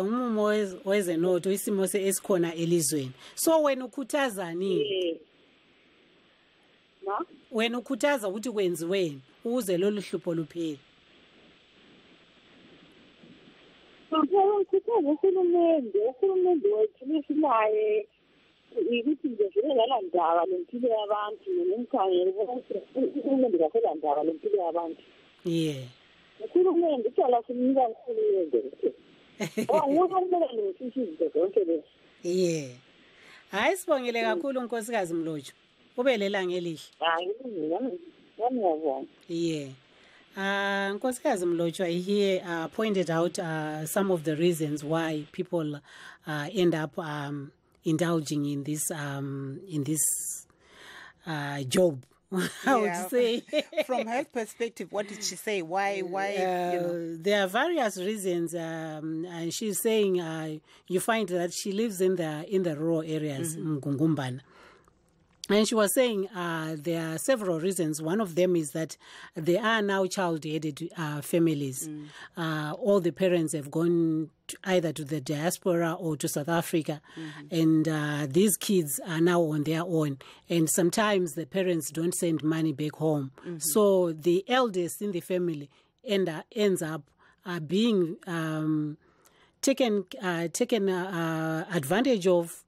umumo wezenotho isimo esikhona elizweni. So wena ukhuthazani? Wena ukhuthaza ukuthi kwenziweni ukuze lolu hlupho luphele? Ukhuthaza uhulumende wethu lesinaye ukuthi nje lala ndaba lempilo yabantu nomkhangeli bonke uhulumende kakhela ndaba lempilo yabantu. Uhulumende ucala sinika uhulumende. Hayi sibongele kakhulu unkosikazi Mlojo. Ube lelanga elihle. Nkosikazi Mlojo here pointed out some of the reasons why people end up indulging in this job. I would say. From her perspective, what did she say? Why? There are various reasons, and she's saying you find that she lives in the rural areas, Mgungumbana. And she was saying there are several reasons. One of them is that there are now child-headed families. All the parents have gone either to the diaspora or to South Africa. And these kids are now on their own. And sometimes the parents don't send money back home. So the eldest in the family ends up being taken advantage of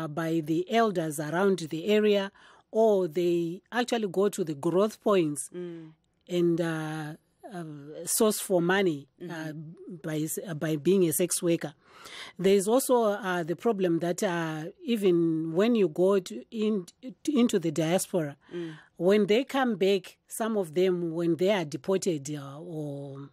by the elders around the area, or they actually go to the growth points and source for money by being a sex worker. There is also the problem that even when you go into the diaspora, when they come back, some of them, when they are deported or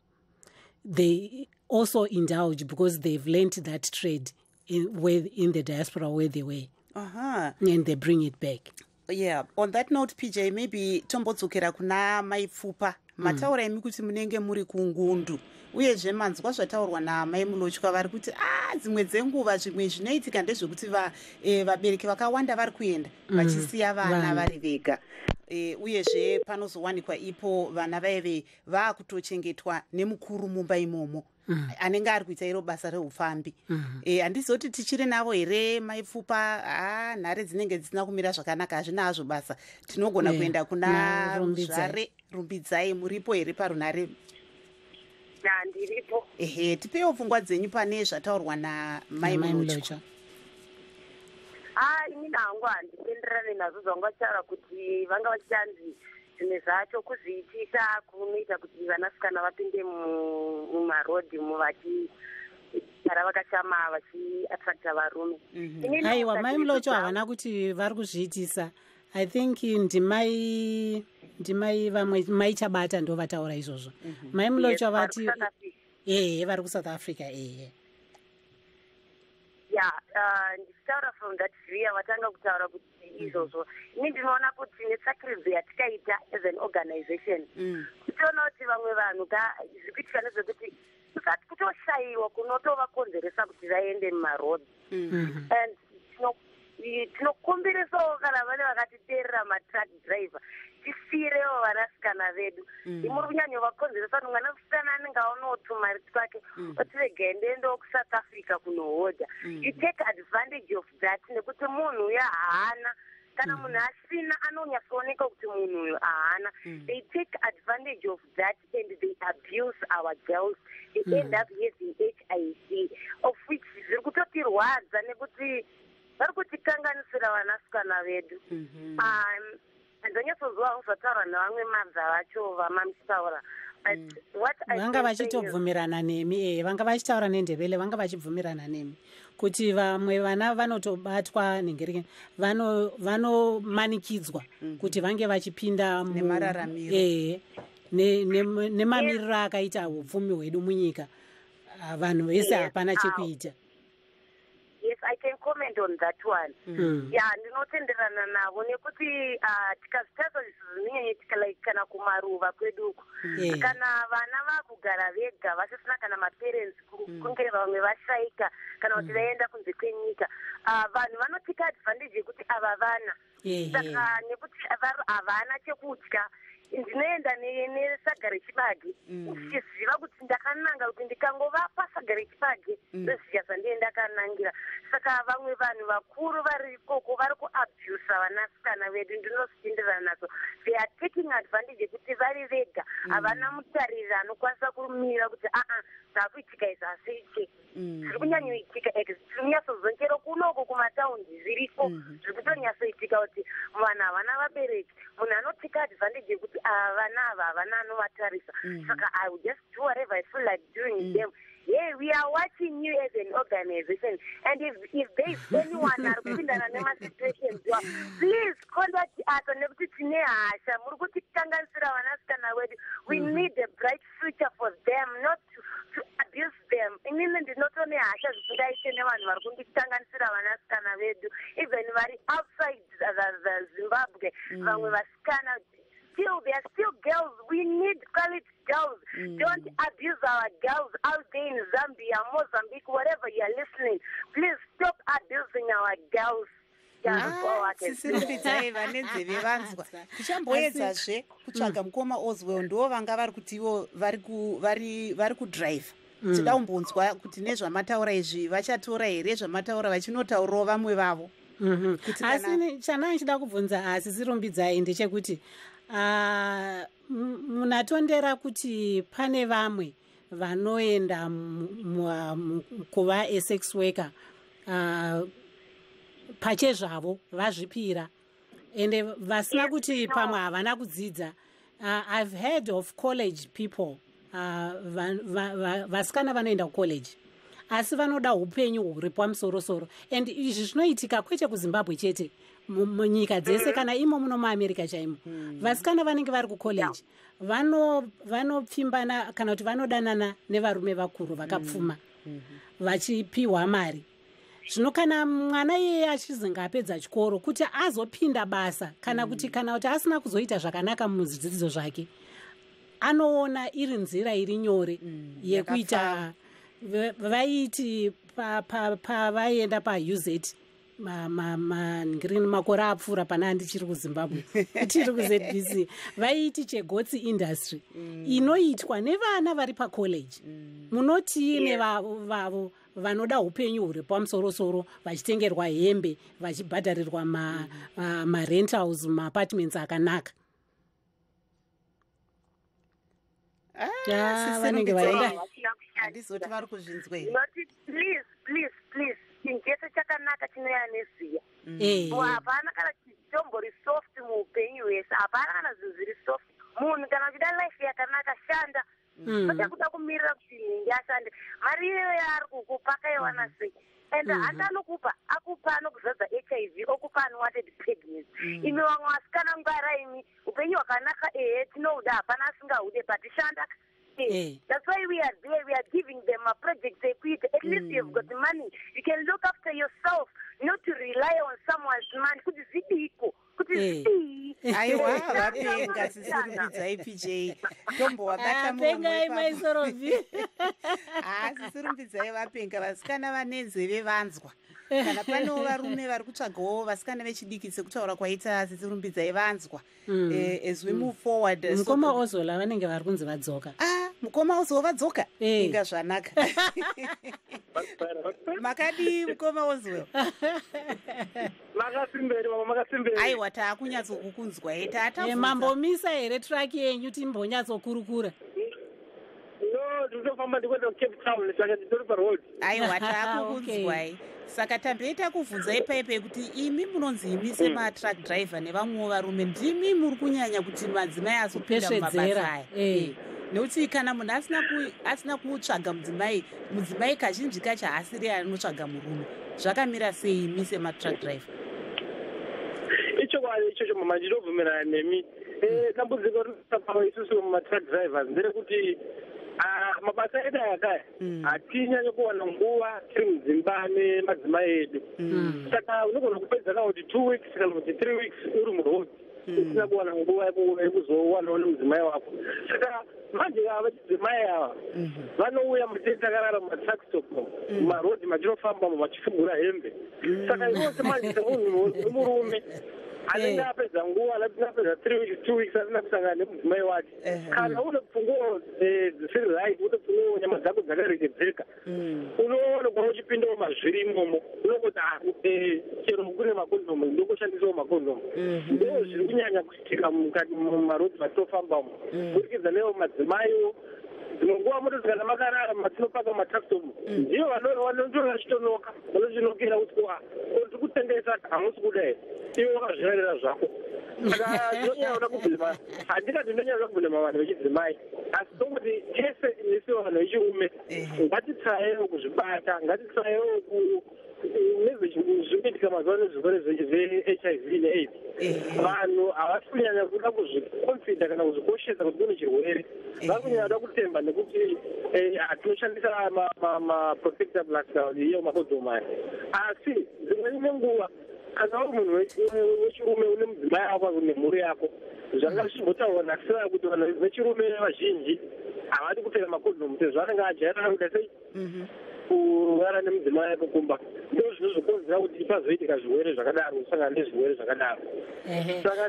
they also indulge because they've learned that trade in the diaspora where they were. And they bring it back. Yeah. On that note, PJ, maybe tombodzokera kuna Mai Pfupa. Mataura imi kuti munenge muri kungundu. Uyezve manzwa zvataurwa naMai Mulotya vari kuti dzimwe dzenguva zvimwe zvinoitika ndezvekuti vabereki vakawanda vari kuenda vachisiya vana vari vega. Uyezve panozowanikwa ipo vana vaive vaakutochengetwa nemukuru mumba imomo anenge ari kuita iro basa reupfambi. Handizoti tichiri navo here Mai Pfupa? Nhare dzinenge dzisina kumira zvakanaka, hazvina hazvo basa. Tinogona kuenda kuna Rumbidzai. Muripo here parunhare? Ndiripo. Tipewo pfungwa dzenyu pane zvataurwa naMai Mulotya. Inini hangu handipenderane nazvo zvangataura kuti vanga vachanzi zvimwe zvacho kuzviitisa kunoita kuti vanasikana vapinde mumarodhi vachigara vakashama vachiattracta varume. Aiwa, Mai Mulotya havana kuti vari kuzviitisa. I think ndimai vamwe Mai Chabata ndo vataura izvozvo. Mai Mulotya vati vari kuSouth Africa. Ndichitaura from that view vatanga kutaura kuti izvozvo. Ini ndinoona kuti nesacrifice yatikaita as an organization, tichiona kuti vamwe vanhu zvikuitika nezvekuti kutoshayiwa kunotovakonzeresa kuti vaende mumarodhi. And tinokumbirisawo kana vane vakatiteerera matruck driver tisiyirewo vanasikana vedu. Muri kunyanyovakonzeresa kuti mwana musikana anenge aonawo tumari twake otirega ndendo kuSouth Africa kunohodha. You take advantage of that nekuti munhu uyo haana kana munhu asina anonyatsooneka kuti munhu uyo haana. They take advantage of that and they abuse our girls. They end up having HIV, of which zviri kutotirwadza nekuti vari kutikanganisira vanasikana vedu. Ndonyatsozvawo zvataura nevamwe madza vacho vamamitaura. Vanga vachitobvumirana nemi, vanga vachitaura nendebele, vanga vachibvumirana nemi kuti vamwe vana vanotobatwa nengereke vanomanikidzwa kuti vange vachipinda nemararamiro nemamiriro akaita upfumi hwedu munyika. Vanhu vese hapana chekuita. Yes, I can comment on that one. Ndinotenderana navo nekuti tikazitaza zvinonyanyetika like kana kumaruva kweduku kana vana vakugara vega vasisina kana maparents kunge vamwe vashaika kana kuti vaenda kunze kwenyika vanhu vanoteka advantage yekuti ava vana saka nekuti havana chekutya ndinoenda nesaga rechibage ndichiziva kuti ndakananga kuti ndikangovapa saga rechibage ndoziva zvandienda kanangira. Saka vamwe vanhu vakuru vari ikoko vari kuabusa vanasikana vedu ndinozvitenderana nazo. They are taking advantage yekuti vari vega havana mutariri anokwanisa kumira kuti zvakuitika izvi hasiite zviri kunyanyoitika tiri kunyatsozonjero kunoko kumataundi zviriko zviri kutonyasoitika kuti vanhu havana vabereki munhu anoteka advantage yekuti vana ava havana anovatarisa. Saka I will just do whatever I feel like doing them. Hey, we are watching you as an organization, and if there is anyone who is in a situation, please contact us. We need a bright future for them, not to abuse them. Not only even outside Zimbabwe, still, there are still girls. We need quality girls. Don't abuse our girls out there in Zambia, Mozambique, wherever you are listening. Please stop abusing our girls. Sisirumbidzai vanenzeve vanzwa tichamboedzazve kutsvaga mukoma Oswell ndo vanga vari kuti ivo vari kudrive tida kumbonzwa kuti nezvamataura izvi vachatora here zvamataura vachinotaurawo vamwe vavo. Asi chana nchida kubvunza Sisirumbidzai ndechekuti munatondera kuti pane vamwe vanoenda kuva sex worker pachezvavo vazvipira ende vasina kuti pamwe havana kudzidza. I've heard of college people vasikana vanoenda kucollege asi vanoda upenyu huri pamusoro-soro, and izvi zvinoitika kwete kuZimbabwe chete, munyika dzese kana imo muno muAmerica chaimo. Vasikana vanenge vari kucollege vanopfimbana kana kuti vanodanana nevarume vakuru vakapfuma vachipiwa mari. Zvino kana mwana iyeye achizinga apedza chikoro kuti azopinda basa kana kuti asina kuzoita zvakanaka muzvidzidzo zvake, anoona iri nzira iri nyore yekuita vaiti pavaenda paUZ makore apfuura pana ndichiri kuZimbabwe tiri kuZBC vaiti chegotsi industry inoitwa nevana vari pacollege. Munoti nevavo vanoda upenyu huri pamusoro-soro vachitengerwa hembe vachibhadharirwa marentals maapartments akanaka. Vanenge vaenda handizoti vari kuzvinzwei. Please chingese chakanaka chinoyaneziya hapana kana chitombori soft muupenyu hwese, hapana kana zvinhu zviri soft. Munhu kana uchida life yakanaka shanda vachakuda kumirira kuti nhingi ashande. Mari iyoyo ari kukupa akaiwana sei? And hata anokupa akupa anokuzadza HIV, okupa unwanted pregnancy. Imi vamwe vasikana ngwara imi upenyu hwakanaka tinohuda, hapana asingahude but shanda. That's why we are there. We are giving them a project. At least you've got money. You can look after yourself, not to rely on someone's money. Could you see? Aiwa vapenga Sisirumbidzai PJ tombo wabata Sisirumbidzai vapenga vasikana vanenzeve vanzwa kana panewo varume vari kutsvagawo vasikana vechidiki sekutaura kwaita Sisirumbidzai vanzwa as we move forward. Mukoma Oswell vanenge vari kunzi vadzoka. Mukoma Oswell vadzoka inga zvanaka. Makadi Mukoma Oswell makasimberi aiwa taakunyatsokukunzwa mambomisa here track yenyu timbonyatsokurukura. ndinofamba ndikwenda kuCape Town saka nditori paroad. Aiwa taakukunzwai saka tambei takubvunzai paipai kuti imi munonzi imi sematruck driver nevamwewo varume ndimi muri kunyanya kuti madzimai azopinda mumabasa aya. Nekuti kana munhu asina kutsvaga mudzimai kazhinji kacho haasiri anotsvaga murume. Zvakamira sei imi sematruck driver? Ichocho mama ndinobvumirana nemi. Dambudziko rinotapava isusu mumatruck drivers nderekuti mabasa edu akaya hatinyanye kuwana nguva tiri mudzimba nemadzimai edu saka unogona kupedza kana kuti 2 weeks kana kuti 3 weeks uri murodhi usina kuwana nguva yekuzowanawo nemudzimai wako. Saka manje ava chidzimai ava vanouya mutetakarara mumatruckstop mumarodhi machinofambamo machifugura hembe. Saka iwose manje semunhu wemurume anenge apedza nguva apedza 3 weeks 2 weeks asina kusangana nemudzimai wake, kana une pfunguo dzisiri right, une pfunguo nyama dzako dzakarekedzeka, unoona kwa uchipindawo mazviri imomo unongoti chero kune makondomu ndokoshandisawo makondomu. Ndoo zviri kunyanya kuitika mukati mumarodhi matinofambamo kubudikidza newo madzimaiwo. Dzimwe nguva motosvikana makarara matinopaka matrastomu ndiyo vanondoona vachitonoka vanochinokera kuti uri kutengesa hamusi kudai iwe wakazvirarira zvako. Saka ndinonyanya kubhema, handikati ndonyanya kubhema vanhu vechidzimai, asi tokuti tese nesu vanhu vechirume ngatitsayewo kuzvibata, ngatitsayewo nezvinoitika mazuva nezvirwere zve-HIV neAIDS. Vanhu havasi kunyanya kuda kuzvikonfida kana kuzvikoshesa kuti kune chirwere, vari kunyanya kuda kutemba nekuti tinoshandisa maprotector plus iyo makondomu aya. Asi dzimweni nenguva kana uri munhu wechirume une mudzimai wako une mhuri yako, zvanga zvichimbotaurwa nakisira kuti vanhu vechirume vazhinji havadi kupfeka makondomu sezvo anenge ajairana kuda sei kuvara nemudzimai yako kumba. Ndo zvinozokonzera kuti pazoitika zvirwere zvakadaro, kusangana nezvirwere zvakadaro. Saka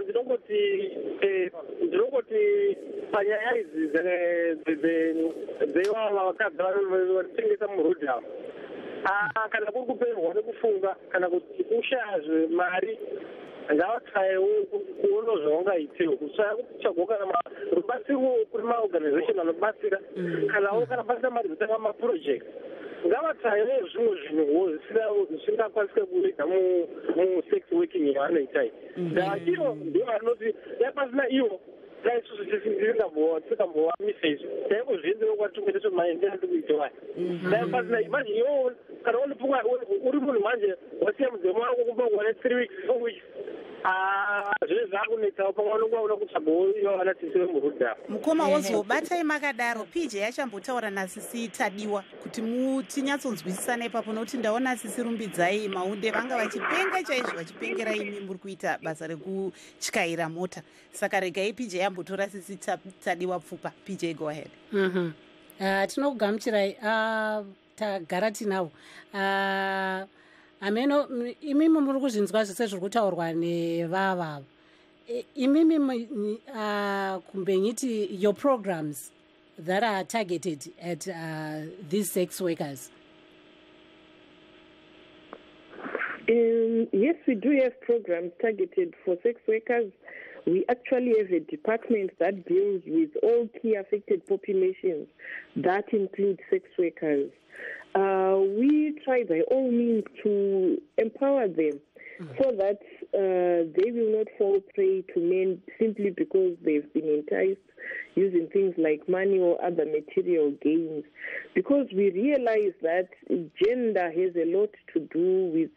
ndinongoti panyaya idzi dzevava vakadzi vanotengesa murodhi ava, kana kuri kuperwa nekufunga kana kuti ushaya mari, ngavatsayewo kuona zvaungaitewo kusaya kuti chagoka kana rubatsiro kuri maorganization anobatsira kanawo kana pasina mari dzotanga mapurojekti, ngavatsayewo zvimwe zvinhuwo zvisingakwanise kuita musex working yavanoita iyi. Ndachiro ndiyo vanoti yapasina iwo dai isusu tisingambova miseizvo taingozvienzero kwatikungeteso maende andikuitewaya dai pasina manje iwo kana unopfunga uri munhu manje wasiya mudzimai wako kumba wane 3 weeks 4 weeks zvine zvakunetsawo pamwe unongoona kuti agoiva vana tisi vemurodha. Mukoma wozobatai makadaro, PJ yachambotaura nasisi Tadiwa kuti tinyatsonzwisisana ipapo, nokuti ndaona sisi Rumbidzai Maunde vanga vachipenga chaizvo, vachipengera imi muri kuita basa rekutyaira mota. Saka regai PJ yambotora sisi Tadiwa Pfupa. PJ, go ahead. Tinokugamuchirai tagara tinavo ameno imimi muri kuzvinzwa zvese zviri kutaurwa nevava imimi kumbenyiti your programs that are targeted at these sex workers. Yes, we do have programs targeted for sex workers. We actually have a department that deals with all key affected populations. That includes sex workers. We try by all means to empower them so that they will not fall prey to men simply because they've been enticed using things like money or other material gains. Because we realize that gender has a lot to do with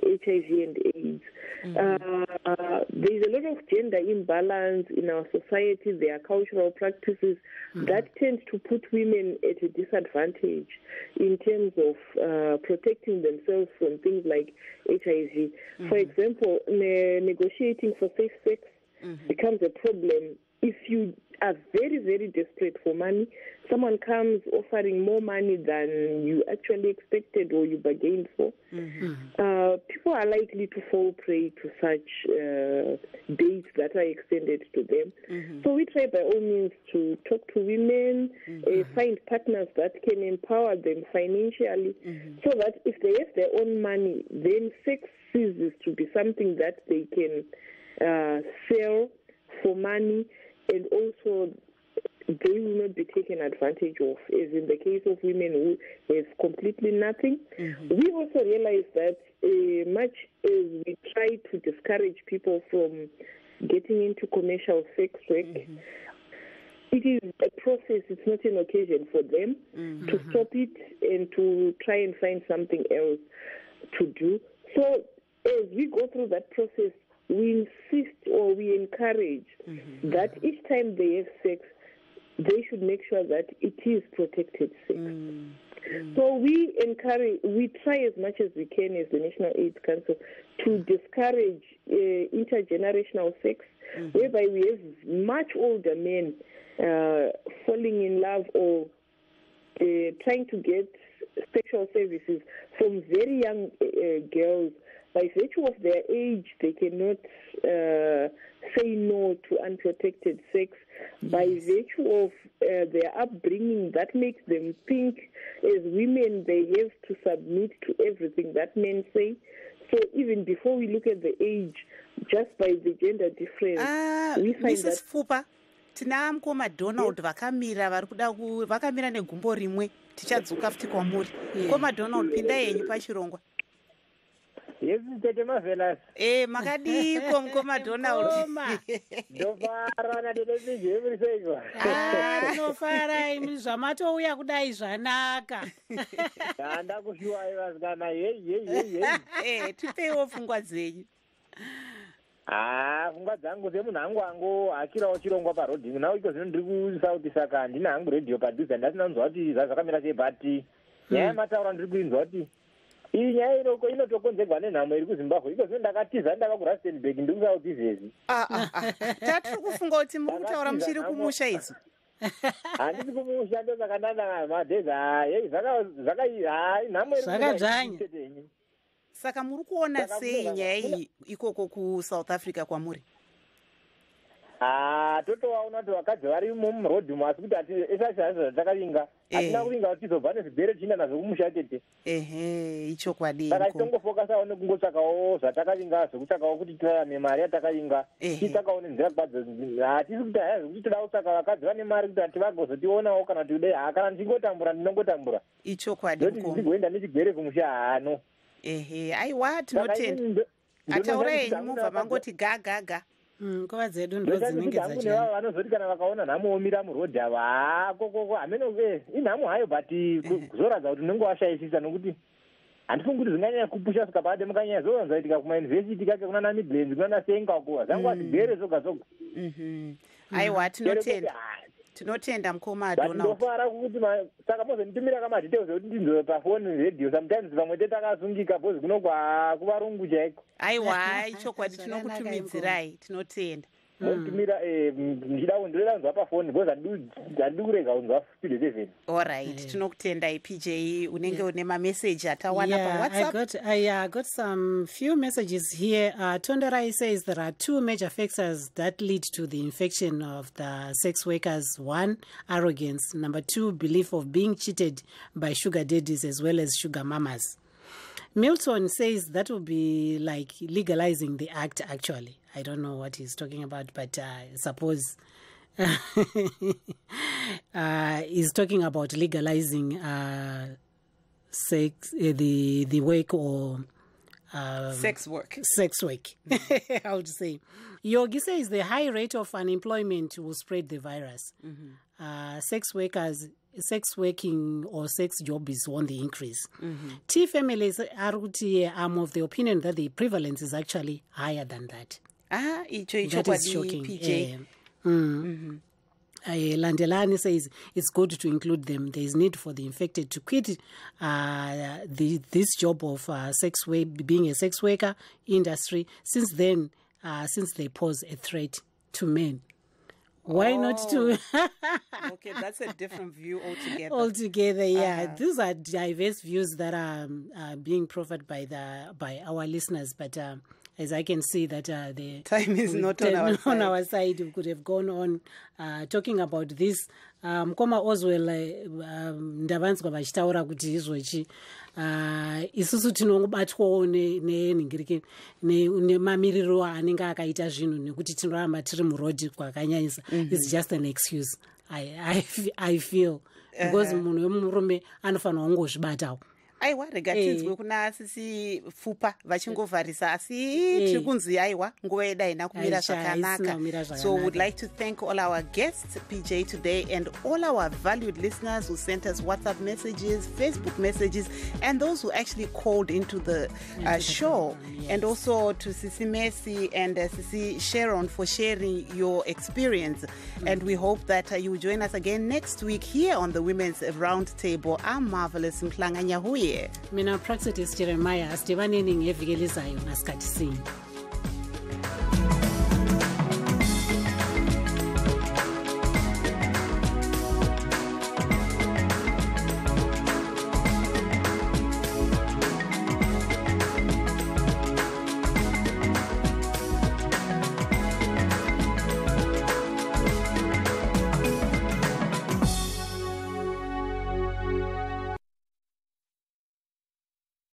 HIV and AIDS. There's a lot of gender imbalance in our society. There are cultural practices that tend to put women at a disadvantage in terms of protecting themselves from things like HIV. For example, negotiating for safe sex becomes a problem if you are very, very desperate for money. Someone comes offering more money than you actually expected or you bargained for. People are likely to fall prey to such dates that are extended to them. So we try by all means to talk to women, find partners that can empower them financially, so that if they have their own money, then sex ceases to be something that they can sell for money, and also they will not be taken advantage of, as in the case of women who have completely nothing. We also realize that much as we try to discourage people from getting into commercial sex work, it is a process, it's not an occasion for them to stop it and to try and find something else to do. So as we go through that process, we insist or we encourage that each time they have sex, they should make sure that it is protected sex. So we try as much as we can as the National AIDS Council to discourage intergenerational sex, whereby we have much older men falling in love or trying to get sexual services from very young girls. By virtue of their age, they cannot say no to unprotected sex. By virtue of their upbringing, that makes them think as women they have to submit to everything that men say. So even before we look at the age, just by the gender difference, we find Mrs. Pfupa, tina mukoma Donald vakamira vakamira negumbo rimwe tichadzoka futi kwamuri. Mukoma Donald, pinda yenyu pachirongwa. Yes, tete mavelas. Makadiko mukoma Donald. Ndofara na tete zvevuriseiko. Nofara imi zvamatouya kudai zvanaka. Ndakushuwa vasikana hey. Tipeiwo pfungwa dzenyu. Pfungwa dzangu dzemunhu hangu angu akirawo chirongwa parodhi. Now iko zvino ndiri kuSouth saka handina hangu radio padhuze handasina kunzwa kuti zvakamira sei, but nyaya yamataura ndiri kuinzwa kuti iyi nyaya iroko inotokonzerwa nenhamo iri kuZimbabwe. Iko zvino ndakatiza ndaka kuRustenburg ndiri kuSouth izvezi. Tatiri kufunga kuti muri kutaura muchiri kumusha idzi. Handisi kumusha ndosaka ndana madheza nhamo iri zvakadzvanya. Saka muri kuona sei nyaya iyi ikoko kuSouth Africa kwamuri? Totovaona kuti vakadzi vari murodhi asi kuti esazvo zvatakavinga hatina kuvinga kuti tizobva nezvigere china nazvo kumusha tete. Ichokwadi. Saka titongofokasawo nekungotsvakawo zvatakavinga zvokutsvakawo kuti tirarame mari yatakavinga titsvakawo nenzira kwadzo. Hatisi kuti haya zvokuti toda kutsvaka vakadzi vane mari kuti tivagozotionawo kana kuti kudai kana ndichingotambura ndinongotambura. Ichokwadi. Ndoti ndigoenda nechigere kumusha hano. Aiwa, tinotenda. Ataura yenyu mubva mangoti gaga. Nguva dzedu ndo dzinenge dzachana. Vanozoti kana vakaona nhamo omira murodhi ava kokoko amene inhamo hayo, but kuzoradza kuti unenge washayisisa nokuti handifungi kuti zvinganyanya kupusha saka pade mukanyanya zovanzaitika kumayunivhesiti kake kunana Midlands kunana Senga kuwa zangu asigere zoga zoga. Aiwa, tinotenda mukoma Donald. Ndofara kuti saka mozonditumira kamadetails ekuti ndinzwe pafoni radio sometimes vamwe tetakazungika bhozi kunogwa kuvarungu chaiko. Aiwa, ichokwadi tinokutumidzirai, tinotenda. Monditumira ndichida kundirera kunzwa pafoni bhozi handidi kurega kunzwa Studio 7. Alright, tinokutendai PJ. Unenge une mameseji atawana paWhatsApp? I got some few messages here. Tonderai says there are two major factors that lead to the infection of the sex workers. One, arrogance. Number two, belief of being cheated by sugar daddies as well as sugar mamas. Milton says that will be like legalizing the act, actually. I don't know what he's talking about, but suppose he's talking about legalizing sex, the work or sex work. I would say. Yogi says the high rate of unemployment will spread the virus. Sex working or sex jobs won't increase. T families I'm of the opinion that the prevalence is actually higher than that. That is shocking. PJ. Landelani says it's good to include them. There is need for the infected to quit this job of being a sex worker industry. Since they pose a threat to men. Why not to? Okay, that's a different view altogether. Altogether, yeah. These are diverse views that are being proffered by our listeners, but as I can see that the time is not on our side. We could have gone on talking about this. Mkoma Oswell ndavanzwa vachitaura kuti izvochi isusu tinobatwawo nemamiriro anenge akaita zvinhu nekuti tinoramba tiri murodhi kwakanyanyisa. It's just an excuse. I feel because munhu wemurume anofanira kungozvibatawo. aiwa rega tinzwe kuna sisi Pfupa vachingovharisa asi tiri kunzi aiwa nguva yedu haina kumira zvakanaka. So would like to thank all our guests PJ today and all our valued listeners who sent us WhatsApp messages, Facebook messages, and those who actually called into the show. And also to Sisi Messi and Sisi Sharon for sharing your experience. And we hope that you will join us again next week here on the Women's Roundtable. I'm Marvelous Mhlanga Nyahuye. Mina Praxis Jeremiah, Stevaning Evgelizayo, Naskati Singh.